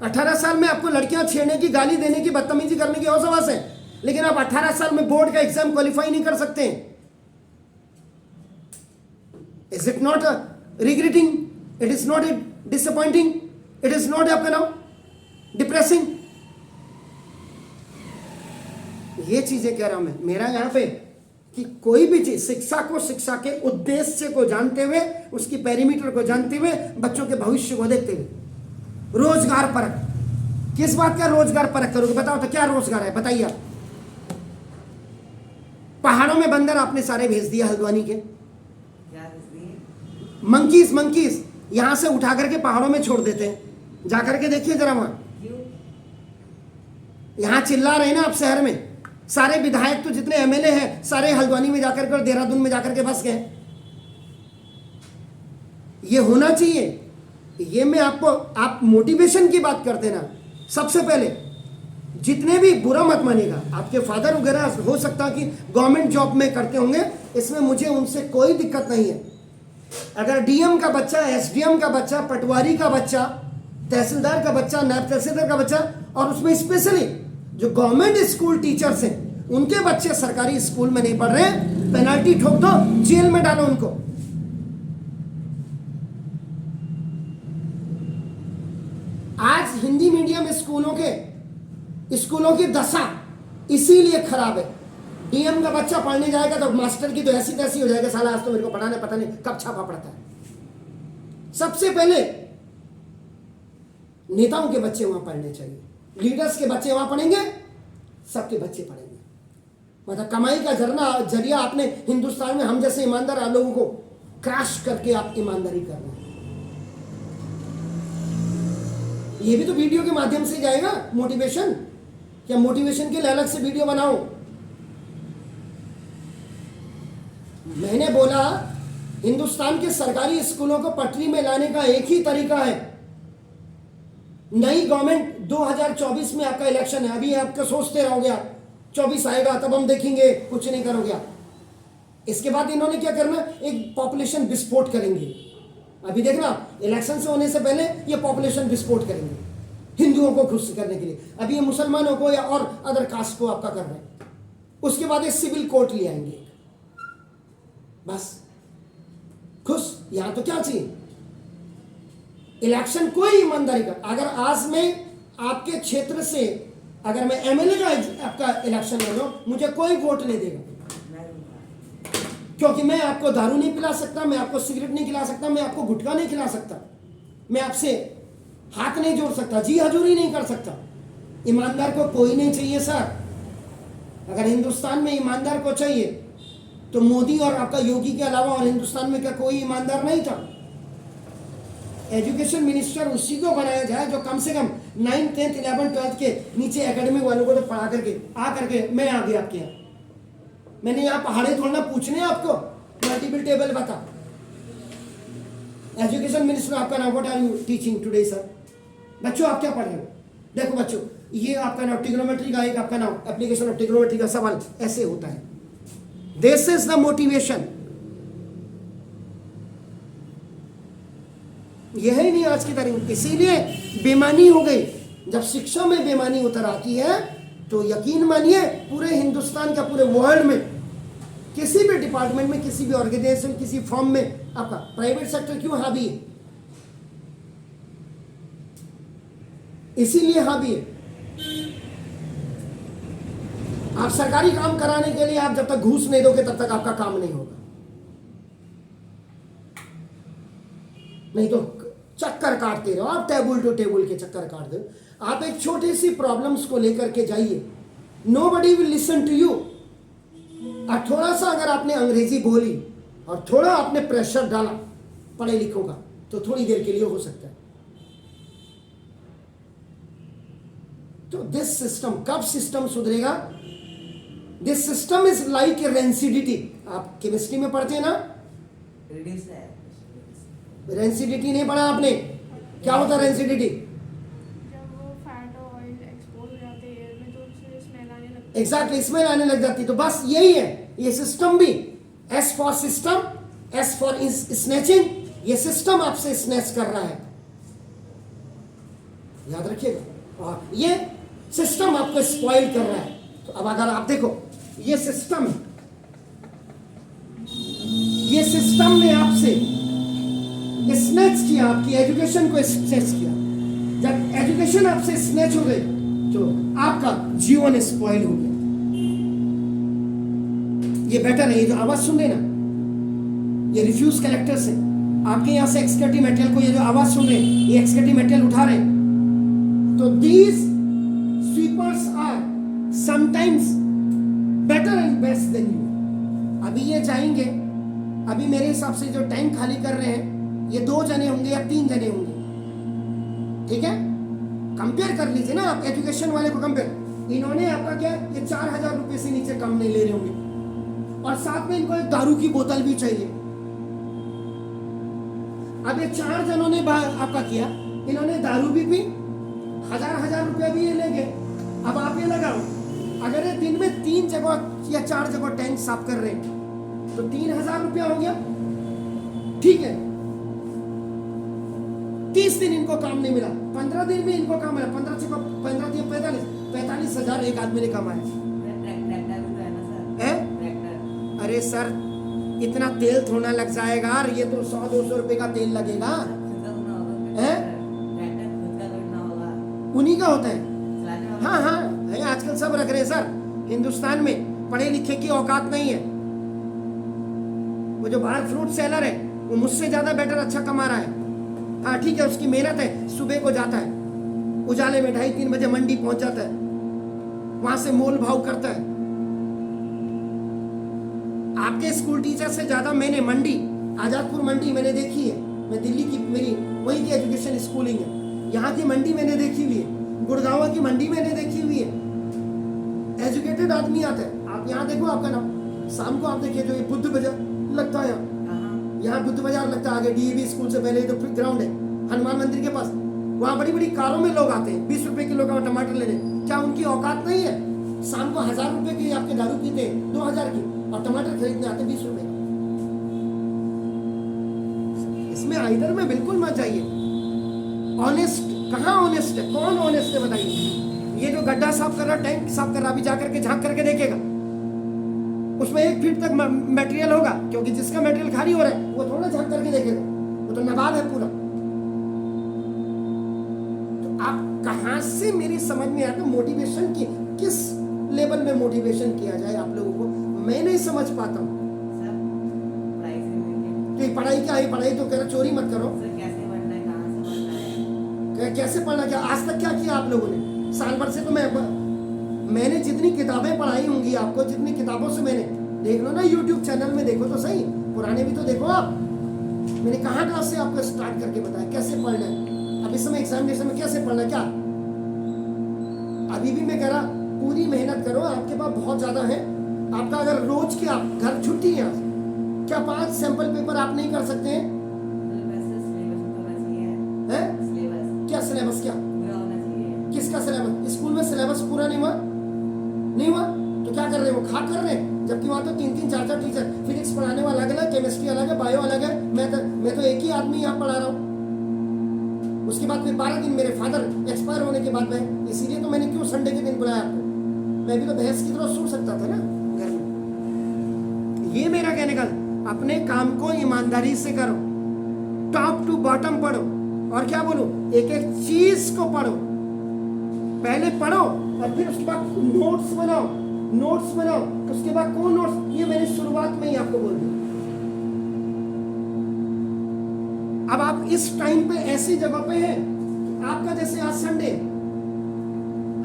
18 साल में आपको लड़कियां छेड़ने की, गाली देने की, बदतमीजी करने की होश हवास है, लेकिन आप 18 साल में बोर्ड का एग्जाम क्वालिफाई नहीं कर सकते। Is it not regretting? It is not disappointing? It is not आपका नाउ डिप्रेसिंग? ये चीजें कह रहा हूं मैं। मेरा यहां पे कि कोई भी चीज, शिक्षा को, शिक्षा के उद्देश्य को जानते हुए, उसकी पैरामीटर को जानते हुए, बच्चों के भविष्य को देखते हुए, रोजगार परक। किस बात का रोजगार परक करोगे? बताओ तो क्या रोजगार है, बताइए आप। पहाड़ों में बंदर आपने सारे भेज दिया हल्द्वानी के, मंकीज, मंकीज यहां से उठा करके पहाड़ों में छोड़ देते हैं। जाकर के देखिए जरा वहां। यहां चिल्ला रहे ना आप शहर में, सारे विधायक तो जितने एमएलए हैं सारे हल्द्वानी में जाकर के और देहरादून में जाकर के बस गए। ये होना चाहिए। ये मैं आपको, आप मोटिवेशन की बात करते ना, सबसे पहले जितने भी, बुरा मत मानिएगा, आपके फादर वगैरह हो सकता कि गवर्नमेंट जॉब में करते होंगे, इसमें मुझे उनसे कोई दिक्कत नहीं है। अगर डीएम का बच्चा, एसडीएम का बच्चा, पटवारी का बच्चा, तहसीलदार का बच्चा, नायब तहसीलदार का बच्चा, और उसमें स्पेशली जो गवर्नमेंट स्कूल टीचर्स हैं, उनके बच्चे सरकारी स्कूल में नहीं पढ़ रहे, पेनल्टी ठोक दो, जेल में डालो उनको। आज हिंदी मीडियम स्कूलों की दशा इसीलिए खराब है। डीएम का बच्चा पढ़ने जाएगा तो मास्टर की तो ऐसी तैसी हो जाएगा, साला आज तो मेरे को पढ़ाना पता नहीं कब छापा पड़ता है। सबसे पहले नेताओं के बच्चे वहां पढ़ने चाहिए, लीडर्स के बच्चे वहां पढ़ेंगे, सबके बच्चे पढ़ेंगे। मतलब कमाई का जरिया आपने हिंदुस्तान में हम जैसे ईमानदार लोगों को क्रैश करके आप ईमानदारी कर रहे हैं। ये भी तो वीडियो के माध्यम से जाएगा मोटिवेशन। क्या मोटिवेशन के लिए अलग से वीडियो बनाओ? मैंने बोला हिंदुस्तान के सरकारी स्कूलों को पटरी में लाने का एक ही तरीका है। नई गवर्नमेंट 2024 में आपका इलेक्शन है, अभी आपका सोचते रहोगे आप, 24 आएगा तब हम देखेंगे, कुछ नहीं करोगे आप। इसके बाद इन्होंने क्या करना, एक पॉपुलेशन विस्फोट करेंगे। अभी देखना, इलेक्शन से होने से पहले ये पॉपुलेशन विस्फोट करेंगे। हिंदुओं को खुश करने के लिए। अभी ये मुसलमानों को या और अदर कास्ट को आपका कर रहे हैं। उसके बाद ये सिविल कोर्ट ले आएंगे, बस खुश। यहां तो क्या चाहिए? इलेक्शन कोई ईमानदारी का। अगर आज में आपके क्षेत्र से अगर मैं एमएलए का आपका इलेक्शन ले लूं, मुझे कोई वोट नहीं देगा, क्योंकि मैं आपको दारू नहीं पिला सकता, मैं आपको सिगरेट नहीं खिला सकता, मैं आपको गुटखा नहीं खिला सकता, मैं आपसे हाथ नहीं जोड़ सकता, जी हजूरी नहीं कर सकता। ईमानदार को कोई नहीं चाहिए सर। अगर हिंदुस्तान में ईमानदार को चाहिए तो मोदी और आपका योगी के अलावा और हिंदुस्तान में क्या कोई ईमानदार नहीं था? एजुकेशन मिनिस्टर उसी को बनाया जाए जो कम से कम 9th 10th 11th 12th के नीचे एकेडमिक वालों को तो पढ़ा करके मैं आ गया आपके यहाँ। मैंने यहाँ पहाड़े थोड़ा पूछने आपको, मल्टीपल टेबल बता। एजुकेशन मिनिस्टर आपका नाम, what are you teaching today sir? बच्चों आप क्या पढ़ रहे हो? देखो बच्चों, ये आपका नाम ट्रिग्नोमेट्री का, एक आपका नाम एप्लीकेशन ऑफ ट्रिग्नोमेट्री का सवाल ऐसे होता है। This is the motivation. यह ही नहीं आज की तारीख। इसीलिए बेईमानी हो गई। जब शिक्षा में बेईमानी उतर आती है तो यकीन मानिए पूरे हिंदुस्तान का, पूरे वर्ल्ड में किसी भी डिपार्टमेंट में, किसी भी ऑर्गेनाइजेशन, किसी फॉर्म में आपका प्राइवेट सेक्टर क्यों हावी है? इसीलिए हावी है। आप सरकारी काम कराने के लिए आप जब तक घूस नहीं दोगे तब तक आपका काम नहीं होगा। नहीं तो चक्कर काटते रहो आप, टेबल टू टेबल के चक्कर काट दो। आप एक छोटी सी प्रॉब्लम्स को लेकर के जाइए, nobody will listen to you. और थोड़ा सा अगर आपने अंग्रेजी बोली और थोड़ा आपने प्रेशर डाला पढ़े लिखों का, तो थोड़ी देर के लिए हो सकता है। तो दिस सिस्टम, कब सिस्टम सुधरेगा? This system is like A rancidity. आप केमिस्ट्री में पढ़ते हैं ना, रेंसिडिटी नहीं पढ़ा आपने? क्या होता है रेंसिडिटी?
जब वो फैट और ऑयल एक्सपोज हो जाते हैं एयर में तो उससे स्मेल आने लगती है।
एग्जैक्टली, स्मेल आने लग जाती। तो बस यही है ये सिस्टम भी। S for system, S for snatching. ये सिस्टम आपसे स्नैच कर रहा है, याद रखिएगा। और ये सिस्टम आपको स्पॉइल कर रहा है। तो अब अगर आप देखो, ये सिस्टम ने आपसे स्नैच किया, आपकी एजुकेशन को स्नैच किया। जब एजुकेशन आपसे स्नैच हो गई तो आपका जीवन स्पॉइल हो गया। ये बेटर है। ये जो आवाज सुन रहे ना, ये रिफ्यूज कलेक्टर्स है। आपके यहां से एक्सकर्टिव मटेरियल को, ये जो आवाज सुन रहे हैं, ये एक्सकर्टिव मटेरियल उठा रहे हैं। तो these sweepers are sometimes better and best than you. अभी ये जाएंगे, अभी मेरे हिसाब से जो टाइम खाली कर रहे हैं ये 2 जने होंगे या 3 जने होंगे, ठीक है? कंपेयर कर लीजिए ना आप, एजुकेशन वाले को कंपेयर। इन्होंने आपका क्या, ये 4000 रुपए से नीचे कम नहीं ले रहे होंगे, और साथ में इनको एक दारू की बोतल भी चाहिए। अब ये 4 जनों ने आपका किया, इन्होंने दारू भी पी, 1000 रुपया भी ये लेंगे। अब आप ये लगाओ, अगर ये दिन में 3 जगह या 4 जगह टैंक साफ कर रहे हैं तो 3000 रुपया हो गया, ठीक है? 30 दिन इनको काम नहीं मिला, 15 दिन में इनको काम मिला। 15 से 15 दिन 45,000 एक आदमी ने कमाया। अरे सर, इतना तेल थोड़ा लग जाएगा, और ये तो 100-200 रुपए का तेल लगेगा। उन्हीं का होता है। हाँ हाँ, आजकल सब रख रहे हैं सर। हिंदुस्तान में पढ़े लिखे की औकात नहीं है। वो जो बाहर फ्रूट सेलर है वो मुझसे ज्यादा बेटर अच्छा कमा रहा है। हाँ ठीक है, उसकी मेहनत है, सुबह को जाता है, उजाले में 2:30-3 बजे मंडी पहुंच जाता है, वहां से मोल भाव करता है। आपके स्कूल टीचर से ज्यादा मैंने मंडी, आजादपुर मंडी मैंने देखी है। मैं दिल्ली की, मेरी वही की एजुकेशन स्कूलिंग है। यहाँ की मंडी मैंने देखी हुई है, गुड़गांव की मंडी मैंने देखी हुई है। एजुकेटेड आदमी आता है। आप यहाँ देखो, आपका नाम, शाम को आप देखिए जो ये बुद्ध बाजार लगता है, यहाँ बुद्ध बाजार लगता है, आगे डीएवी स्कूल से पहले तो ग्राउंड है हनुमान मंदिर के पास। वहाँ बड़ी बड़ी कारों में लोग आते हैं 20 रुपए किलो का टमाटर लेने। क्या उनकी औकात नहीं है? शाम को 1000 रुपए की आपके दारू पीते हैं, 2000 की, और टमाटर खरीदने आते 20 रुपए। इसमें आइदर में बिल्कुल मत जाइए। ऑनेस्ट कहाँ ऑनेस्ट है? कौन ऑनेस्ट है बताइए? ये जो गड्ढा साफ कर रहा, टैंक साफ कर रहा, अभी जाकर के झांक करके देखेगा, उसमें 1 फीट तक मटेरियल होगा, क्योंकि जिसका मटेरियल खाली हो रहा है वो थोड़ा झांक करके देखेगा, वो तो नाबाद है पूरा। तो आप कहां से, मेरी समझ में आता मोटिवेशन की, किस लेवल में मोटिवेशन किया जाए आप लोगों को, मैं नहीं समझ पाता हूँ।
सर पढ़ाई से रिलेटेड।
तो ये पढ़ाई क्या है? पढ़ाई तो कह रहा चोरी मत करो।
सर कैसे पढ़ना है, कहाँ से पढ़ना है?
कैसे पढ़ना? क्या आज तक क्या किया आप लोगों ने? साल भर से तो मैंने जितनी किताबें पढ़ाई होंगी आपको, जितनी किताबों से मैंने, देख लो ना यूट्यूब चैनल में, देखो तो सही, पुराने भी तो देखो आप। मैंने कहाँ से आपको स्टार्ट करके बताया कैसे पढ़ना है। अब इस समय एग्जामिनेशन में कैसे पढ़ना है, क्या अभी भी मैं कह रहा पूरी मेहनत करो, आपके पास बहुत ज्यादा है। आपका अगर रोज के आप घर छुट्टी है, क्या 5 सैंपल पेपर आप नहीं कर सकते हैं? क्या सिलेबस? क्या किसका सिलेबस? स्कूल में सिलेबस पूरा नहीं हुआ? नहीं हुआ तो क्या कर रहे हो? खा कर रहे हैं, जबकि वहां तो 3-3 4-4 टीचर, फिजिक्स पढ़ाने वाला अलग है, केमिस्ट्री अलग है, बायो अलग है, मैं तो एक ही आदमी यहाँ पढ़ा रहा हूँ। उसके बाद फिर 12 दिन मेरे फादर एक्सपायर होने के बाद में, इसीलिए तो मैंने क्यों संडे के दिन बुलाया आपको, मैं भी तो भैंस की तरह सूट सकता था ना घर में। ये मेरा कहने का, अपने काम को ईमानदारी से करो, टॉप टू बॉटम पढ़ो, और क्या बोलूं, एक एक चीज को पढ़ो। पहले पढ़ो और फिर उसके बाद नोट्स बनाओ, नोट्स बनाओ, उसके बाद कौन नोट्स, ये मैंने शुरुआत में ही आपको बोल दिया। अब आप इस टाइम पे ऐसी जगह पे हैं, आपका जैसे आज संडे,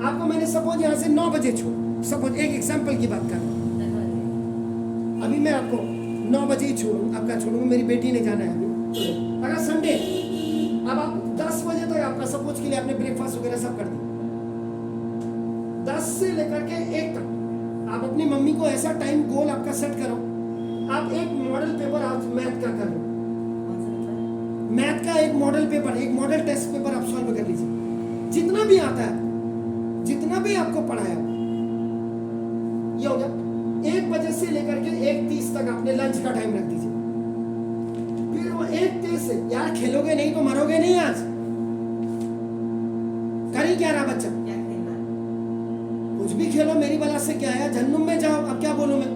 आपको मैंने सपोज यहां से 9 बजे छोड़, सपोज एक एग्जांपल की बात कर रहा हूं, अभी मैं आपको 9 बजे ही छोड़ूं, आपका छोड़ूंगा, मेरी बेटी ने जाना है अभी। अगर संडे, अब आप 10 बजे तक आपका सपोज के लिए आपने ब्रेकफास्ट वगैरह सब कर दिया, 10 से लेकर के 1 तक आप अपनी मम्मी को ऐसा टाइम गोल आपका सेट करो, आप एक मॉडल पेपर आज मैथ का कर लो, मैथ का एक मॉडल पेपर, एक मॉडल टेस्ट पेपर आप सॉल्व कर लीजिए, जितना भी आता है, जितना भी आपको पढ़ाया, ये हो गया। 1 बजे से लेकर के 1:30 तक आपने लंच का टाइम रख दीजिए, फिर वो 1:30 से, यार खेलोगे नहीं तो मरोगे नहीं आज, कर ही क्या रहा बच्चा, कुछ भी खेलो, मेरी बला से क्या है, जहन्नुम में जाओ। अब क्या बोलूं मैं,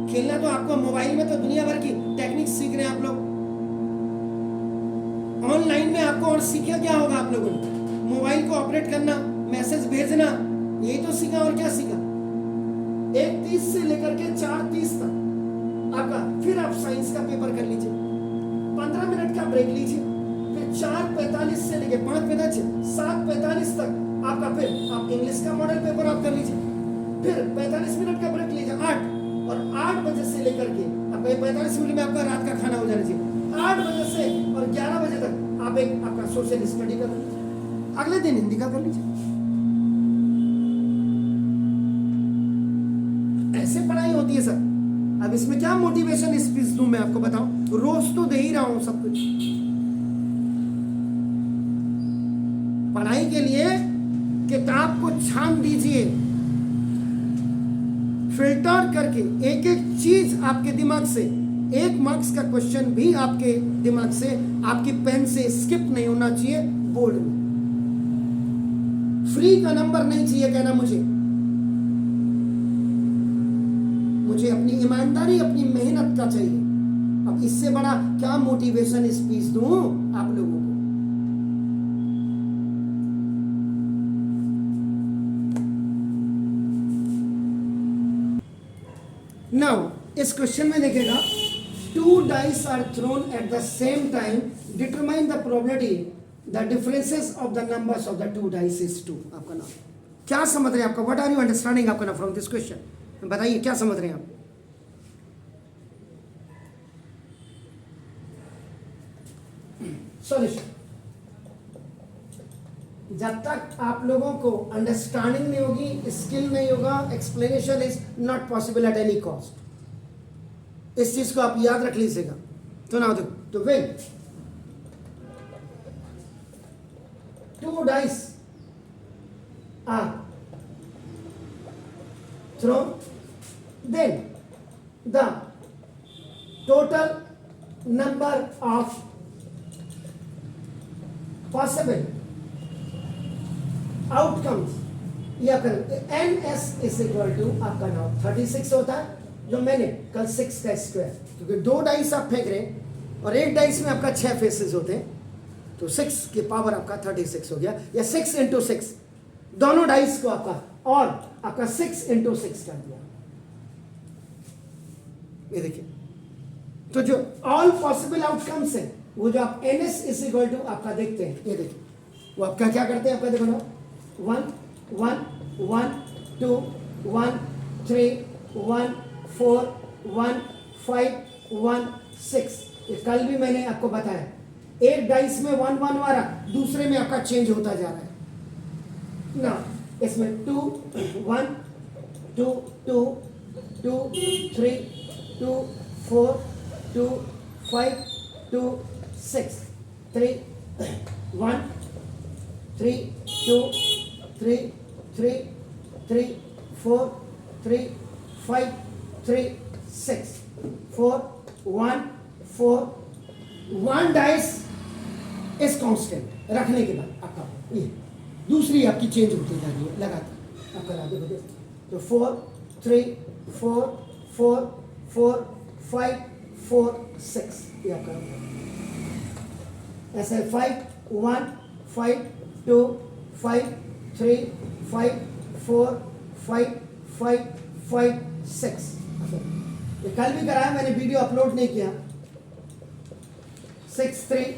खेलना तो आपको मोबाइल में तो दुनिया भर की टेक्निक सीख रहे हैं आप लोग, ऑनलाइन में आपको और सीखा क्या होगा आप लोगों ने, मोबाइल को ऑपरेट करना, मैसेज भेजना, यही तो सीखा, और क्या सीखा। 1:30 से लेकर के 4:30 तक आपका, फिर आप साइंस का पेपर कर लीजिए, 15 मिनट का ब्रेक लीजिए, फिर 4:45 से लेकर 5:45 7:45 तक आपका, फिर आप इंग्लिश का मॉडल पेपर आप कर लीजिए, फिर 45 मिनट का ब्रेक लीजिए 8, और 8 बजे से लेकर के अब 45 मिनट में आपका रात का खाना हो जाना चाहिए, 8 बजे से और 11 बजे तक आप एक आपका सोशल स्टडी कर लीजिए, अगले दिन हिंदी का कर लीजिए। ऐसे पढ़ाई होती है सर। अब इसमें क्या मोटिवेशन स्पीच दूं मैं आपको, बताऊं, रोज तो दे ही रहा हूं सब कुछ। पढ़ाई के लिए किताब को छान दीजिए, फिल्टर करके एक एक चीज आपके दिमाग से, 1 मार्क्स का क्वेश्चन भी आपके दिमाग से, आपकी पेन से स्किप नहीं होना चाहिए बोर्ड में। फ्री का नंबर नहीं चाहिए कहना मुझे अपनी ईमानदारी, अपनी मेहनत का चाहिए। अब इससे बड़ा क्या मोटिवेशन स्पीच दूं आप लोगों को। नाउ इस क्वेश्चन में देखेगा, 2 dice are thrown at the same time, determine the probability the differences of the numbers of the 2 dice is 2। आपका नाम क्या समझ रहे हैं आपका, व्हाट आर यू अंडरस्टैंडिंग आपका ना फ्रॉम दिस क्वेश्चन, बताइए क्या समझ रहे हैं आप। सॉल्यूशन, जब तक आप लोगों को अंडरस्टैंडिंग नहीं होगी, स्किल नहीं होगा, explanation is not possible at any cost. इस चीज को आप याद रख लीजिएगा। तो ना तो when 2 dice are thrown, then the total number of possible outcomes या कर N S is equal to आपका नाम 36 होता है, जो मैंने कल 6 का स्क्वायर, क्योंकि 2 डाइस आप फेंक रहे हैं और एक डाइस में आपका 6 फेसेस होते हैं, तो 6 की पावर आपका 36 हो गया, या 6 इंटू 6 दोनों डाइस को आपका, और आपका 6 इंटू 6 कर दिया। ये देखिए, तो जो ऑल पॉसिबल आउटकम्स है वो जो आप N S is equal to आपका देखते हैं, ये देखिए वो आपका क्या करते हैं, आपका देखो ना 1 1 1 2 1 3 1 4 1 5 1 6। ये कल भी मैंने आपको बताया, एक डाइस में 1 1 आ रहा, दूसरे में आपका चेंज होता जा रहा है ना। इसमें 2 1 2 2 2 3 2 4 2 5 2 6 3 1 3 2 3 3 3 4 3 5 3 6 4 1 4 1 डाइस इज कांस्टेंट रखने के बाद आपका ये दूसरी आपकी चेंज होती जा रही है लगातार, आपका देखो देखो, तो 4 3 4 4 4 5 4 6 ये आपका ऐसे 5 1 5 2 5 3 5 4 5 5 5 6। ये कल भी कराया मैंने, वीडियो अपलोड नहीं किया। 6 3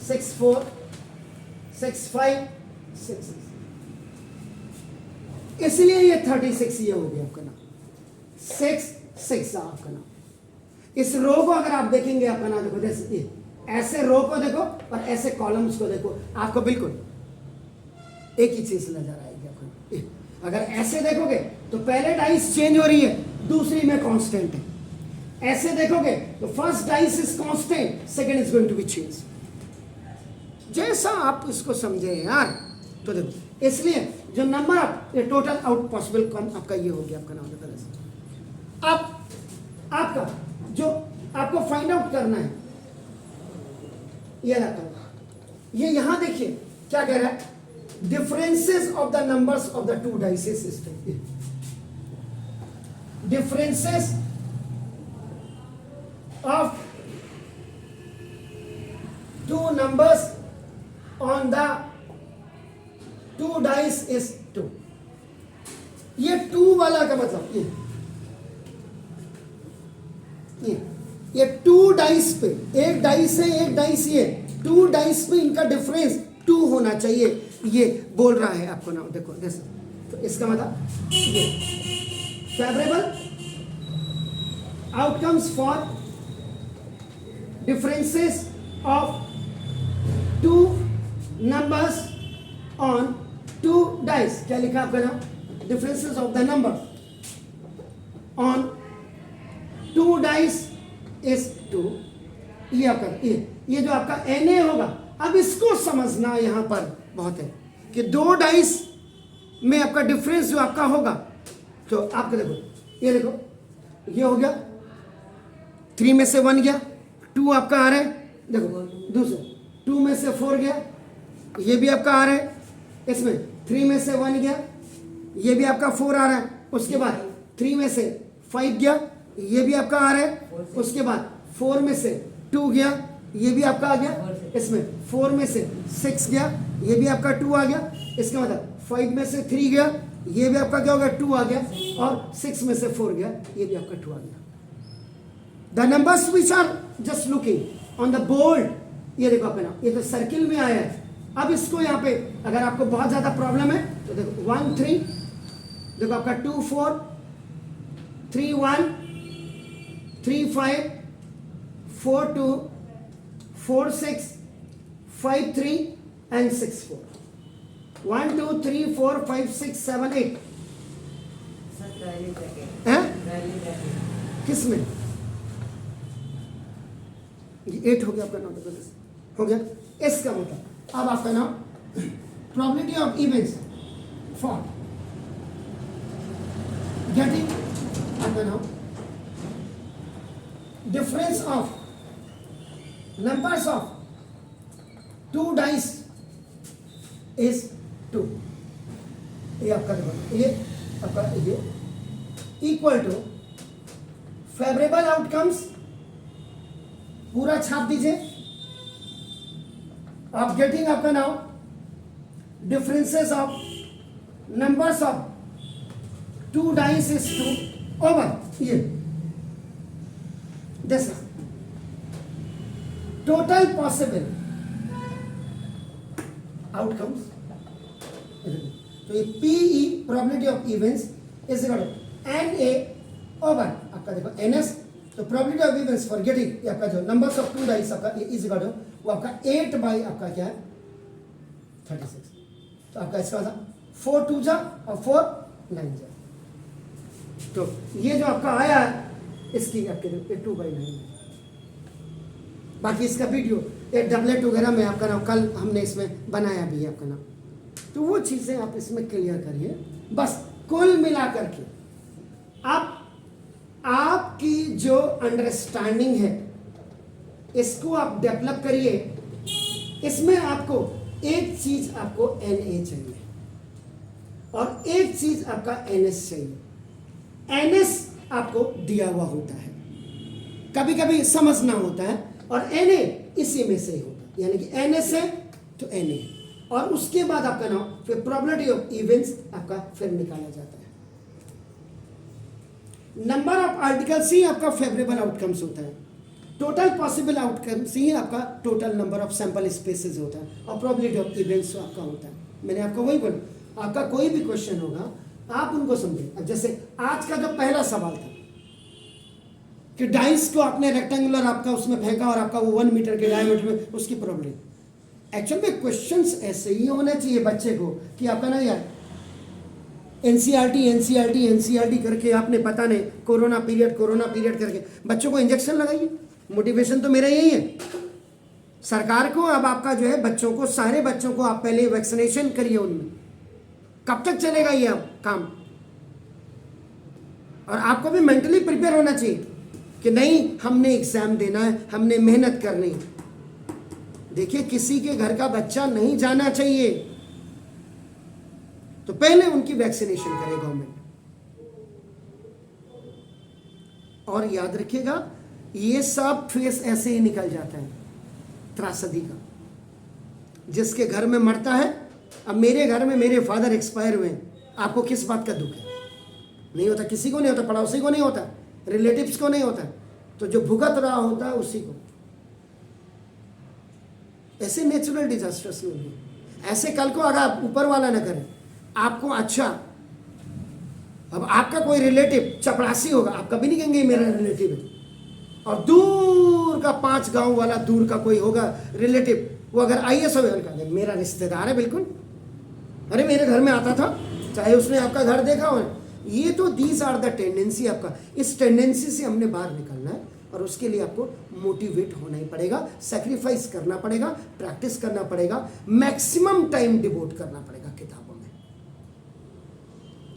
6 4 6 5 6 6, इसलिए ये 36 ये हो गया आपका नाम, 6 6 आपका नाम। इस रो को अगर आप देखेंगे आपका नाम देखो, जैसे ऐसे रो को देखो और ऐसे कॉलम्स को देखो, आपको बिल्कुल एक ही चीज नजर आएगी आपको। अगर ऐसे देखोगे तो पहले डाइस चेंज हो रही है, दूसरी में कांस्टेंट है। ऐसे देखोगे तो first dice is constant, second is going to be change. जैसा आप इसको समझे यार, तो देखो इसलिए जो नंबर आप ये टोटल आउट पॉसिबल कौन आपका ये हो गया आपका नाम देखो। अब आपका जो आपको फाइंड आउट करना है ये रखा, ये यहां देखिए क्या कह रहा है, differences of the numbers of the two dice system, differences of two numbers on the two dice is 2। ये 2 वाला का मतलब ये 2 डाइस पे, एक डाइस है एक डाइस ये, 2 डाइस पे इनका डिफरेंस 2 होना चाहिए, ये बोल रहा है आपको ना देखो जैसे। तो इसका मतलब ये favourable outcomes for differences of 2 numbers on 2 dice, क्या लिखा आपका नाम, differences of the number on 2 dice is 2। ये आपका ये जो आपका Na होगा, अब इसको समझना यहां पर बहुत है कि 2 डाइस में आपका डिफरेंस जो आपका होगा, तो आपका देखो ये देखो ये हो गया 3 में से 1 गया, 2 आपका आ रहा है, देखो दूसरा 2 में से 4 गया, ये भी आपका आ रहा है, इसमें 3 में से 1 गया, ये भी आपका 4 आ रहा है, उसके बाद 3 में से 5 गया, ये भी आपका आ रहा है, उसके बाद 4 में से 2 गया, ये भी आपका आ गया, इसमें 4 में से 6 गया, ये भी आपका 2 आ गया, इसका मतलब 5 में से 3 गया, ये भी आपका क्या हो गया 2 आ गया, और 6 में से 4 गया, ये भी आपका 2 आ गया। The numbers which are just looking on the board, ये देखो आपका नाम, ये तो सर्किल में आया है। अब इसको यहाँ पे अगर आपको बहुत ज्यादा प्रॉब्लम है तो देखो 1 3, देखो आपका 2 4 3 1 3 5 4 2 4 6 5 3 and 6 4, 1 2 3 4 5 6 7 8 हैं किस में, ये 8 हो गया आपका नाम हो गया। इसका मतलब अब आपका नाम probability of events for getting आपका नाम difference of numbers of 2 dice is 2, ये आपका देखो, ये आपका ये इक्वल टू फेवरेबल आउटकम्स, पूरा छाप दीजिए। आप गेटिंग आपका now differences of numbers of 2 dice is 2 over ये दिस टोटल पॉसिबल आउटकम्स। तो ये PE probability of events is equal to NA over आपका देखो एनएस। तो probability of events for getting आपका जो नंबर्स ऑफ 2 डाइस आपका इज इक्वल टू वो आपका 8 बाई आपका क्या है 36। तो आपका इसका था 4 2 जा और 4 9 जा। तो ये जो आपका आया है इसकी आपके 2 बाई 9। बाकी इसका वीडियो ये डबलेट वगैरह में आपका नाम कल हमने इसमें बनाया भी है आपका नाम। तो वो चीज़ें आप इसमें क्लियर करिए। बस कुल मिला करके आपकी जो अंडरस्टैंडिंग है इसको आप डेवलप करिए। इसमें आपको एक चीज आपको NA चाहिए और एक चीज आपका NS चाहिए। NS आपको दिया हुआ होता है, कभी कभी समझना होता है, और NA इसी में से ही होता है, यानी कि NS है तो NA, और उसके बाद आपका नाम फिर प्रोबेबिलिटी ऑफ इवेंट्स आपका फिर निकाला जाता है। नंबर ऑफ आर्टिकल्स ही आपका फेवरेबल आउटकम्स होता है, टोटल पॉसिबल आउटकम्स ही आपका total number of sample spaces होता है, और प्रोबेबिलिटी ऑफ इवेंट्स आपका होता है। मैंने आपको वही बोला, आपका कोई भी क्वेश्चन होगा आप उनको समझें। अब जैसे आज का जो पहला सवाल था कि डाइस को आपने रेक्टेंगुलर आपका उसमें फेंका और आपका वो 1 मीटर के डायमीटर में उसकी प्रोबेबिलिटी। एक्चुअल में क्वेश्चंस ऐसे ही होने चाहिए बच्चे को कि आपका ना यार एनसीईआरटी करके आपने पता नहीं कोरोना पीरियड करके बच्चों को इंजेक्शन लगाइए। मोटिवेशन तो मेरा यही है सरकार को। अब आपका जो है बच्चों को, सारे बच्चों को आप पहले वैक्सीनेशन करिए उनमें। कब तक चलेगा ये अब काम? और आपको भी मेंटली प्रिपेयर होना चाहिए कि नहीं हमने एग्जाम देना है, हमने मेहनत करनी है। देखिए किसी के घर का बच्चा नहीं जाना चाहिए तो पहले उनकी वैक्सीनेशन करे गवर्नमेंट। और याद रखिएगा ये सब फेस ऐसे ही निकल जाता है त्रासदी का। जिसके घर में मरता है, अब मेरे घर में मेरे फादर एक्सपायर हुए, आपको किस बात का दुख है? नहीं होता, किसी को नहीं होता, पड़ोसी को नहीं होता, रिलेटिव्स को नहीं होता, तो जो भुगत रहा होता है उसी को। ऐसे नेचुरल डिजास्टर्स में भी ऐसे कल को अगर ऊपर वाला ना करे आपको, अच्छा अब आपका कोई रिलेटिव चपरासी होगा, आप कभी नहीं कहेंगे मेरा रिलेटिव है, और दूर का 5 गांव वाला दूर का कोई होगा रिलेटिव, वो अगर IAS होगा मेरा रिश्तेदार है बिल्कुल, अरे मेरे घर में आता था, चाहे उसने आपका घर देखा हो। ये तो दीज आर द टेंडेंसी आपका। इस टेंडेंसी से हमने बाहर निकलना है और उसके लिए आपको मोटिवेट होना ही पड़ेगा, सेक्रीफाइस करना पड़ेगा, प्रैक्टिस करना पड़ेगा, मैक्सिमम टाइम डिवोट करना पड़ेगा किताबों में।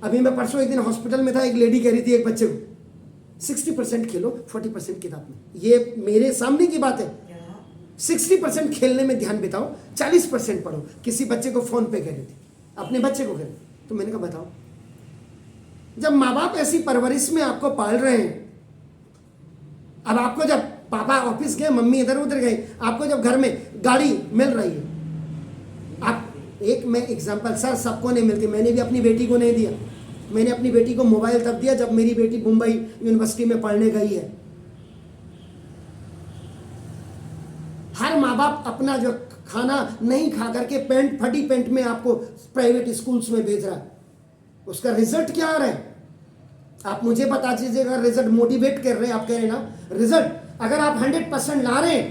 अभी मैं परसों एक दिन हॉस्पिटल में था, एक लेडी कह रही थी एक बच्चे को 60% खेलो 40% किताब में। ये मेरे सामने की बात है। 60% खेलने में ध्यान बिताओ, 40% पढ़ो। किसी बच्चे को फोन पे कह रही थी, अपने बच्चे को कह रही, तो मैंने कहा बताओ, जब माँ बाप ऐसी परवरिश में आपको पाल रहे हैं, अब आपको जब पापा ऑफिस गए, मम्मी इधर उधर गए, आपको जब घर में गाड़ी मिल रही है, आप एक मैं एग्जांपल, सर सबको नहीं मिलती, मैंने भी अपनी बेटी को नहीं दिया। मैंने अपनी बेटी को मोबाइल तब दिया जब मेरी बेटी मुंबई यूनिवर्सिटी में पढ़ने गई है। हर माँ बाप अपना जो खाना नहीं खा करके फटी पेंट में आपको प्राइवेट स्कूल्स में भेज रहा है, उसका रिजल्ट क्या आ रहा है? आप मुझे बता दीजिएगा। रिजल्ट मोटिवेट कर रहे हैं, आप कह रहे हैं ना रिजल्ट अगर आप 100% ला रहे हैं,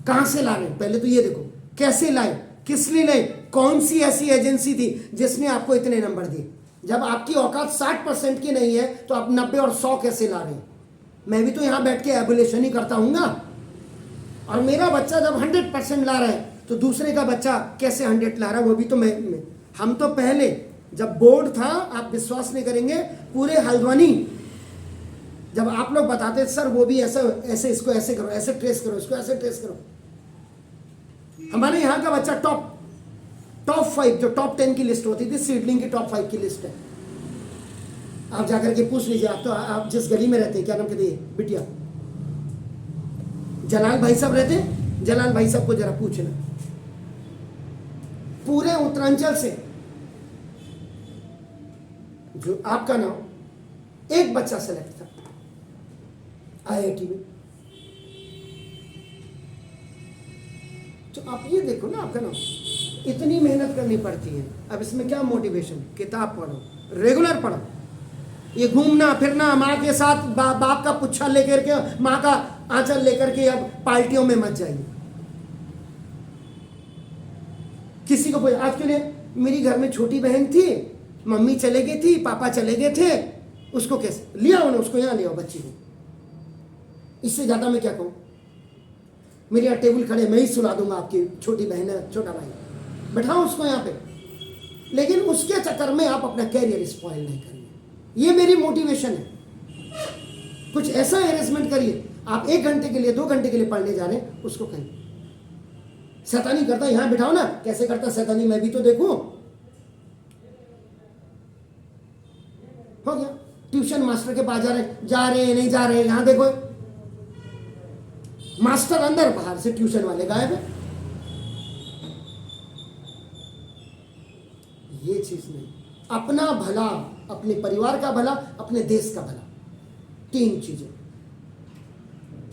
कहां से ला रहे हैं? पहले तो ये देखो कैसे लाए, किस लिए लाए, कौन सी ऐसी एजेंसी थी जिसने आपको इतने नंबर दिए? जब आपकी औकात 60% की नहीं है तो आप 90 और 100 कैसे ला रहे हैं? मैं भी तो यहां बैठ के एबुलेशन ही करता हूंगा। और मेरा बच्चा जब 100% ला रहा है तो दूसरे का बच्चा कैसे 100 ला रहा है? वो भी तो मैं हम तो पहले जब बोर्ड था, आप विश्वास नहीं करेंगे, पूरे हल्द्वानी जब आप लोग बताते सर वो भी ऐसा ऐसे, इसको ऐसे करो, ऐसे ट्रेस करो, इसको ऐसे ट्रेस करो, हमारे यहाँ का बच्चा टॉप टॉप 5 जो टॉप 10 की लिस्ट होती थी, सीडलिंग की टॉप 5 की लिस्ट है। आप जाकर के पूछ लीजिए, आप तो आप जिस गली में रहते हैं, क्या नाम कहते हैं बिटिया, जलाल भाई साहब रहते हैं, जलाल भाई साहब को जरा पूछना, पूरे उत्तरांचल से जो आपका नाम एक बच्चा सेलेक्ट था IIT में। तो आप ये देखो ना, आपका नाम, इतनी मेहनत करनी पड़ती है। अब इसमें क्या मोटिवेशन, किताब पढ़ो, रेगुलर पढ़ो। ये घूमना फिरना माँ के साथ बाप का पुच्छा लेकर के, माँ का आंचल लेकर के अब पार्टियों में मत जाइए। किसी को आज के लिए, मेरी घर में छोटी बहन थी, मम्मी चले गई थी, पापा चले गए थे, उसको कैसे लिया उन्होंने, उसको यहाँ लिया बच्ची को। इससे ज्यादा मैं क्या कहूँ, मेरे यहाँ टेबल खड़े, मैं ही सुला दूंगा, आपकी छोटी बहन है, छोटा भाई, बैठाओ उसको यहाँ पे। लेकिन उसके चक्कर में आप अपना कैरियर स्पॉइल नहीं करिए, ये मेरी मोटिवेशन है। कुछ ऐसा अरेंजमेंट करिए, आप 1 घंटे के लिए 2 घंटे के लिए पढ़ने जा रहे हैं, उसको कहिए शैतानी करता यहाँ बिठाओ ना, कैसे करता शैतानी, मैं भी तो देखूं। हो गया, ट्यूशन मास्टर के पास जा रहे हैं नहीं जा रहे हैं, यहां देखो मास्टर अंदर, बाहर से ट्यूशन वाले गायब है। ये चीज नहीं, अपना भला, अपने परिवार का भला, अपने देश का भला, 3 चीजें।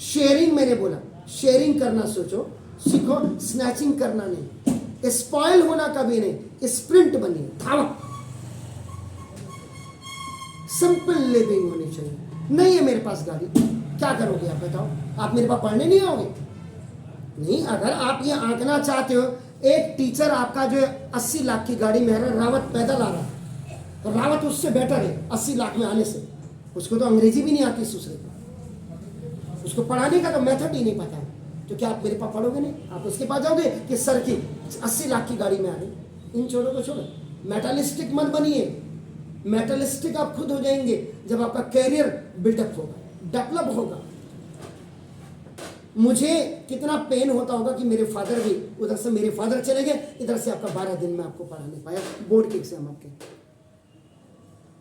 शेयरिंग, मैंने बोला शेयरिंग करना सोचो, सीखो, स्नैचिंग करना नहीं, स्पॉइल होना कभी नहीं, स्प्रिंट बनिए, धावा। सिंपल लिविंग होनी चाहिए। नहीं है मेरे पास गाड़ी, क्या करोगे आप बताओ, आप मेरे पास पढ़ने नहीं आओगे? नहीं, अगर आप ये आंकना चाहते हो, एक टीचर आपका जो 80 लाख की गाड़ी में है, रावत पैदल आ रहा है, तो रावत उससे बेटर है 80 लाख में आने से। उसको तो अंग्रेजी भी नहीं आती दूसरे को, उसको पढ़ाने का तो मेथड ही नहीं पता है, तो क्या आप मेरे पास पढ़ोगे नहीं? आप उसके पास जाओगे कि सर की 80 लाख की गाड़ी में आ रही। इन छोड़ो को छोड़ो, मेटलिस्टिक मत बनिए। मेटलिस्टिक आप खुद हो जाएंगे जब आपका कैरियर बिल्डअप होगा, डेवलप होगा। मुझे कितना पेन होता होगा कि मेरे फादर भी, उधर से मेरे फादर चले गए, इधर से आपका 12 दिन में आपको पढ़ा नहीं पाया, बोर्ड के एग्जाम आपके।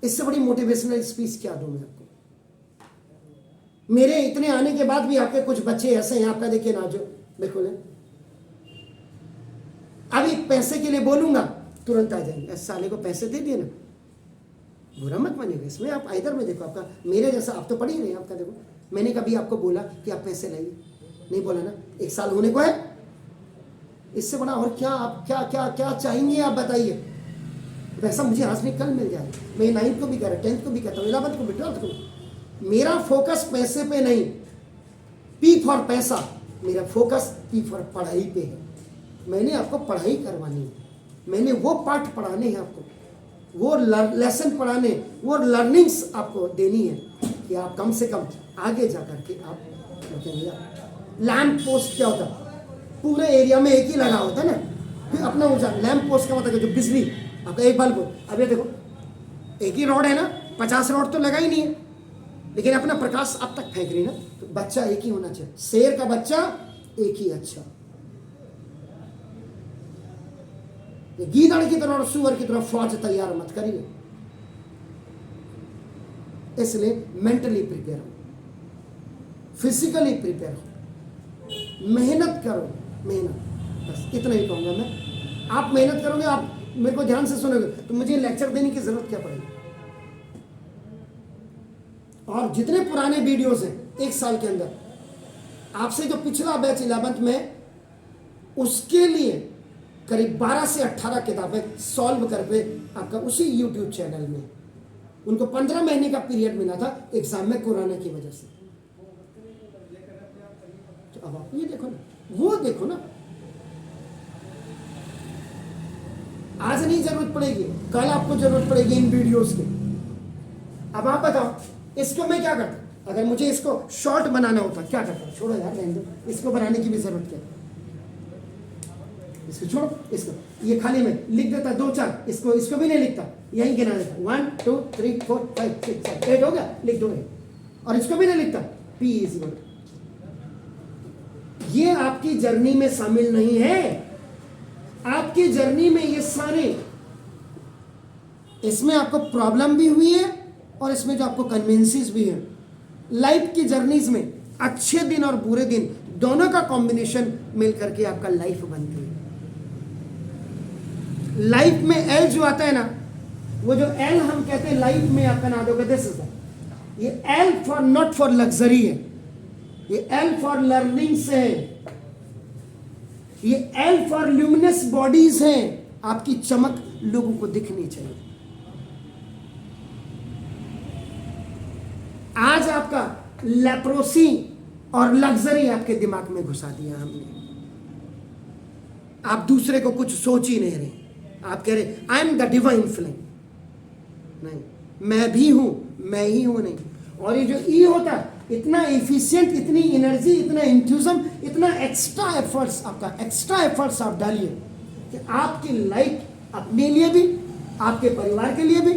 इससे बड़ी मोटिवेशनल स्पीच क्या दूं मैं आपको? मेरे इतने आने के बाद भी आपके कुछ बच्चे ऐसे हैं, आपका देखिए ना, जो बिल्कुल है, अभी पैसे के लिए बोलूंगा तुरंत आ जाएंगे, साले को पैसे दे दिए ना, बुरा मत मानिएगा इसमें। आप इधर में देखो, आपका मेरे जैसा, आप तो पढ़ ही रहे हैं, आपका देखो, मैंने कभी आपको बोला कि आप पैसे लाइए? नहीं बोला ना। 1 साल होने को है, इससे बड़ा और क्या आप क्या क्या क्या चाहेंगे आप बताइए? पैसा मुझे आज नहीं कल मिल जाए। मैं 9th को भी कह रहा, 10th को भी कहता हूँ, 11th को भी, 12th को भी। मेरा फोकस पैसे पे नहीं, P फॉर पैसा, मेरा फोकस P फॉर पढ़ाई पे है। मैंने आपको पढ़ाई करवानी है, मैंने वो पाठ पढ़ाने हैं आपको, वो लेसन पढ़ाने, वो लर्निंग्स आपको देनी है कि आप कम से कम आगे जा करके आप लैंप पोस्ट क्या होता है, पूरे एरिया में एक ही लगा होता है ना, फिर अपना ऊंचा लैंप पोस्ट का मतलब जो बिजली आपका एक बल्ब हो। अब ये देखो, एक ही रॉड है ना, 50 रॉड तो लगा ही नहीं है, लेकिन अपना प्रकाश अब तक फेंक रही ना। तो बच्चा एक ही होना चाहिए, शेर का बच्चा एक ही अच्छा। गीदड़ की तरह और सुअर की तरह फौज तैयार मत करिए। इसलिए मेंटली प्रिपेयर हो, फिजिकली प्रिपेयर हो, मेहनत करो, मेहनत, बस इतना ही कहूंगा मैं। आप मेहनत करोगे, आप मेरे को ध्यान से सुनोगे, तो मुझे लेक्चर देने की जरूरत क्या पड़ेगी? और जितने पुराने वीडियोस हैं 1 साल के अंदर, आपसे जो पिछला बैच 11th में, उसके लिए करीब 12 से 18 किताबें सॉल्व करके आपका उसी YouTube चैनल में, उनको 15 महीने का पीरियड मिला था एग्जाम में कोरोना की वजह से। तो अब आप ये देखो ना, वो देखो ना, आज नहीं जरूरत पड़ेगी, कल आपको जरूरत पड़ेगी इन वीडियोस की। अब आप बताओ, इसको मैं क्या करता? अगर मुझे इसको शॉर्ट बनाना होता क्या करता? छोड़ो यार, रहने दो, इसको बनाने की भी जरूरत क्या, इसको छोड़ो, इसको ये खाली में लिख देता 2-4, इसको भी नहीं लिखता, यहीं गिना देता 1 2 3 4 5 6 7 8 हो गया, लिख दो। और इसको भी नहीं लिखता, P इज इक्वल। ये आपकी जर्नी में शामिल नहीं है। आपकी जर्नी में ये सारे, इसमें आपको प्रॉब्लम भी हुई है और इसमें जो आपको कन्विंसेस भी है। लाइफ की जर्नीज में अच्छे दिन और बुरे दिन दोनों का कॉम्बिनेशन मिल करके आपका लाइफ बनती है। लाइफ में एल जो आता है ना, वो जो एल हम कहते हैं लाइफ में आपका ना दोगे, दिस इज ये L for not for luxury है, ये एल फॉर लर्निंग से है, ये एल फॉर ल्यूमिनस बॉडीज है। आपकी चमक लोगों को दिखनी चाहिए। आज आपका लेप्रोसी और लग्जरी आपके दिमाग में घुसा दिया हमने। आप दूसरे को कुछ सोच ही नहीं रहे, आप कह रहे I am the divine flame. नहीं, मैं भी हूं, मैं ही हूं नहीं। और ये जो ई होता है, इतना एफिशिएंट, इतनी एनर्जी, इतना इंथ्यूजम, इतना एक्स्ट्रा एफर्ट्स, आपका एक्स्ट्रा एफर्ट्स आप डालिए कि आपकी लाइफ अपने लिए भी, आपके परिवार के लिए भी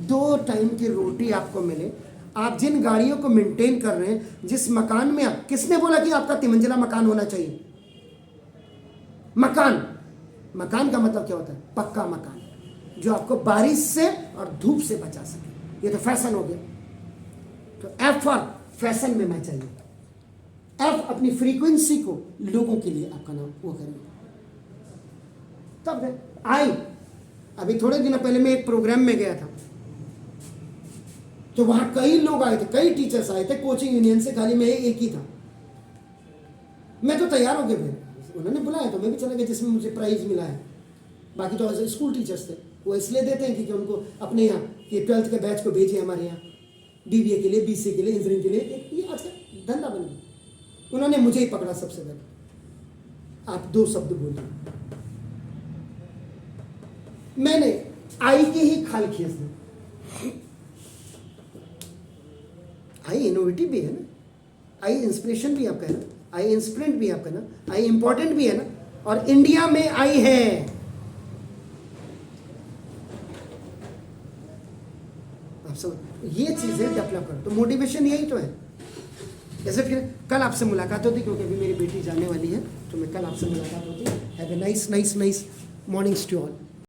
2 टाइम की रोटी आपको मिले। आप जिन गाड़ियों को मेंटेन कर रहे हैं, जिस मकान में आप, किसने बोला कि आपका 3 मंजिला मकान होना चाहिए? मकान, मकान का मतलब क्या होता है? पक्का मकान, जो आपको बारिश से और धूप से बचा सके। ये तो फैशन हो गया। तो एफ फॉर फैशन में मैं चाहिए, एफ अपनी फ्रीक्वेंसी को लोगों के लिए आपका नाम वो करिए। तब आई, अभी थोड़े दिनों पहले मैं एक प्रोग्राम में गया था, तो वहां कई लोग आए थे, कई टीचर्स आए थे कोचिंग यूनियन से, खाली मैं एक ही था। मैं तो तैयार हो गया, फिर उन्होंने बुलाया तो मैं भी चला गया, जिसमें मुझे प्राइज मिला है। बाकी तो स्कूल टीचर्स थे, वो इसलिए देते हैं क्योंकि उनको अपने यहाँ ये 12th के बैच को भेजे हमारे यहाँ BBA के लिए, BCA के लिए, इंजीनियरिंग के लिए। ये आज का धंधा बन गया। उन्होंने मुझे ही पकड़ा सबसे पहले, आप 2 शब्द बोलिए। मैंने आई के ही खाल खींच दी। आई इनोवेटिव भी है ना, आई इंस्पिरेशन भी आपका है ना, आई इंस्पिरेंट भी आपका ना, आई इंपॉर्टेंट भी है ना, और इंडिया में आई है। आप सब ये चीजें डेवलप करो, तो मोटिवेशन यही तो है। जैसे फिर कल आपसे मुलाकात होती, क्योंकि अभी मेरी बेटी जाने वाली है, तो मैं कल आपसे मुलाकात होती। Have a nice mornings to all.